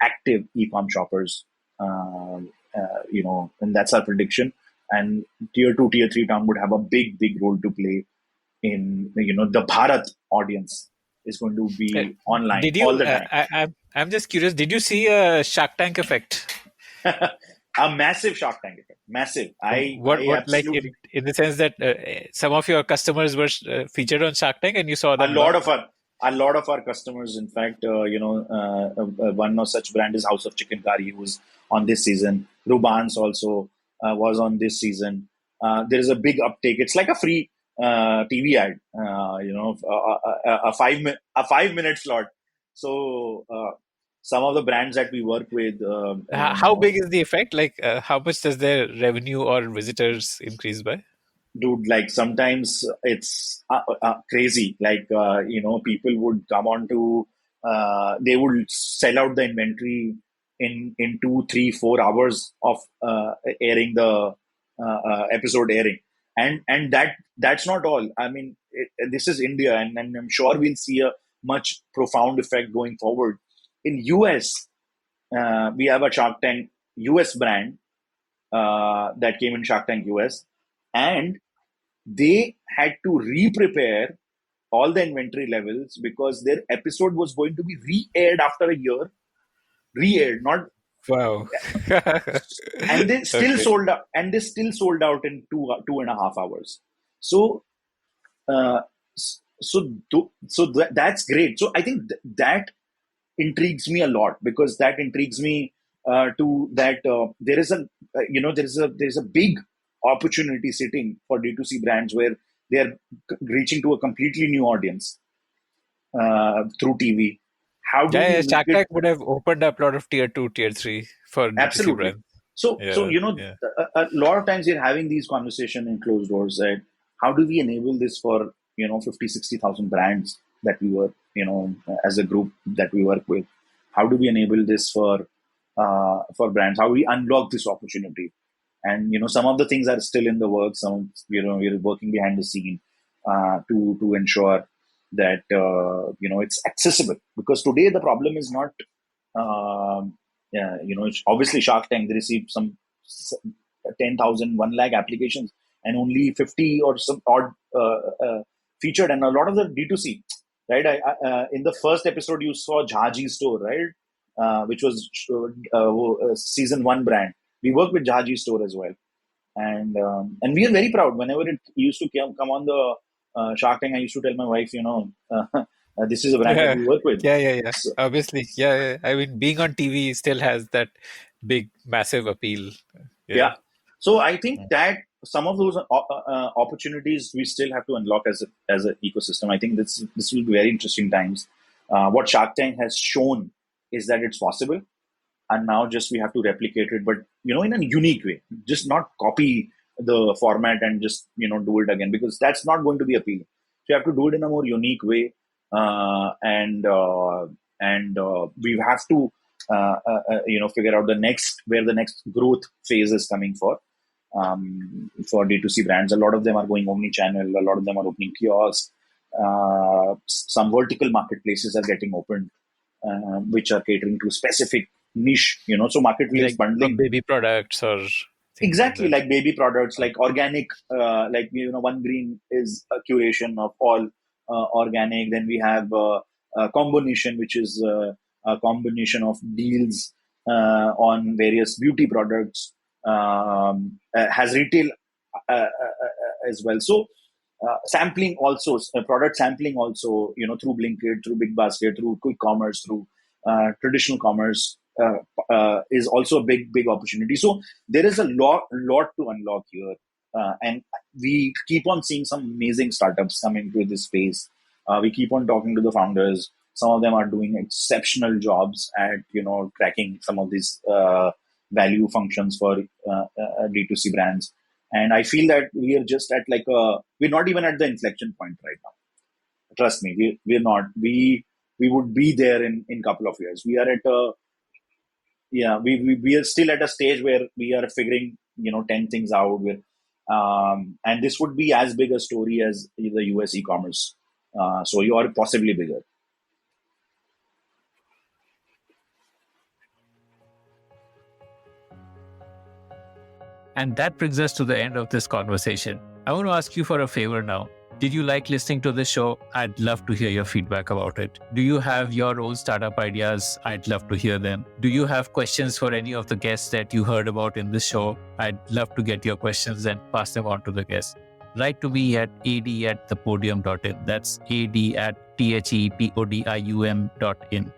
active e-com shoppers, and that's our prediction. And tier 2, tier 3 town would have a big role to play in, the Bharat audience is going to be online all the time. I'm just curious, did you see a Shark Tank effect? A massive Shark Tank effect. Massive. What like in the sense that some of your customers were featured on Shark Tank, and you saw them. A lot of our customers, in fact, one of such brand is House of Chicken Curry, who's on this season. Rubans also was on this season. there is a big uptake. It's like a free TV ad, a 5 minute slot. So some of the brands that we work with, How big is the effect? Like, how much does their revenue or visitors increase by? dude, like sometimes it's crazy. Like people would come on to, they would sell out the inventory in 2, 3, 4 hours of airing the episode airing, and that's not all. I mean, this is India, and I'm sure we'll see a much profound effect going forward. In US, we have a Shark Tank US brand that came in Shark Tank US, and they had to re-prepare all the inventory levels because their episode was going to be re-aired after a year. Re-aired, not Wow. and they still Okay. sold out, and they still sold out in 2.5 hours. So, uh, that's great. So I think that intrigues me a lot, because that intrigues me to that there is a there is a big opportunity sitting for D2C brands where they are reaching to a completely new audience through TV. How do we Yeah, make Shark it? Tank would have opened up a lot of tier 2, tier 3 for D2C Absolutely. brands. So Yeah, yeah. a lot of times we're having these conversations in closed doors, that how do we enable this for 50, 60,000 brands that we work, as a group that we work with. How do we enable this for brands? How we unlock this opportunity? And some of the things are still in the works. Some we're working behind the scene to ensure that it's accessible, because today the problem is not yeah, it's obviously Shark Tank. They received some 10,000, 1 lakh applications, and only 50 or some odd featured, and a lot of the D2C, right? In the first episode, you saw Jhaji Store, right? Which was season 1 brand. We work with Jhaji Store as well, and we are very proud. Whenever it used to come on the Shark Tank, I used to tell my wife, this is a brand that Yeah, we work with. yeah. So, Obviously, yeah. I mean, being on TV still has that big, massive appeal. Yeah. yeah. So I think that some of those opportunities we still have to unlock as an ecosystem. I think this will be very interesting times. What Shark Tank has shown is that it's possible, and now just we have to replicate it, but in a unique way. Just not copy the format and just do it again, because that's not going to be appealing. So you have to do it in a more unique way, and we have to figure out where the next growth phase is coming for D2C brands. A lot of them are going omni-channel. A lot of them are opening kiosks. Some vertical marketplaces are getting opened, which are catering to specific niche. So marketplace Like bundling. baby products or things like Exactly, that. like baby products, like organic, like One Green is a curation of all organic. Then we have a combination, which is a combination of deals on various beauty products. Has retail as well. So sampling also, product sampling also, through Blinkit, through Big Basket, through quick commerce, through traditional commerce, is also a big opportunity. So there is a lot to unlock here, and we keep on seeing some amazing startups come into this space. We keep on talking to the founders. Some of them are doing exceptional jobs at cracking some of these value functions for D2C brands. And I feel that we are just at we're not even at the inflection point right now. Trust me, we're not. We would be there in couple of years. We are at a yeah, we are still at a stage where we are figuring 10 things out with, and this would be as big a story as the US e-commerce. So you are possibly bigger. And that brings us to the end of this conversation. I want to ask you for a favor now. Did you like listening to this show? I'd love to hear your feedback about it. Do you have your own startup ideas? I'd love to hear them. Do you have questions for any of the guests that you heard about in this show? I'd love to get your questions and pass them on to the guests. Write to me at ad@thepodium.in. That's ad@thepodium.in.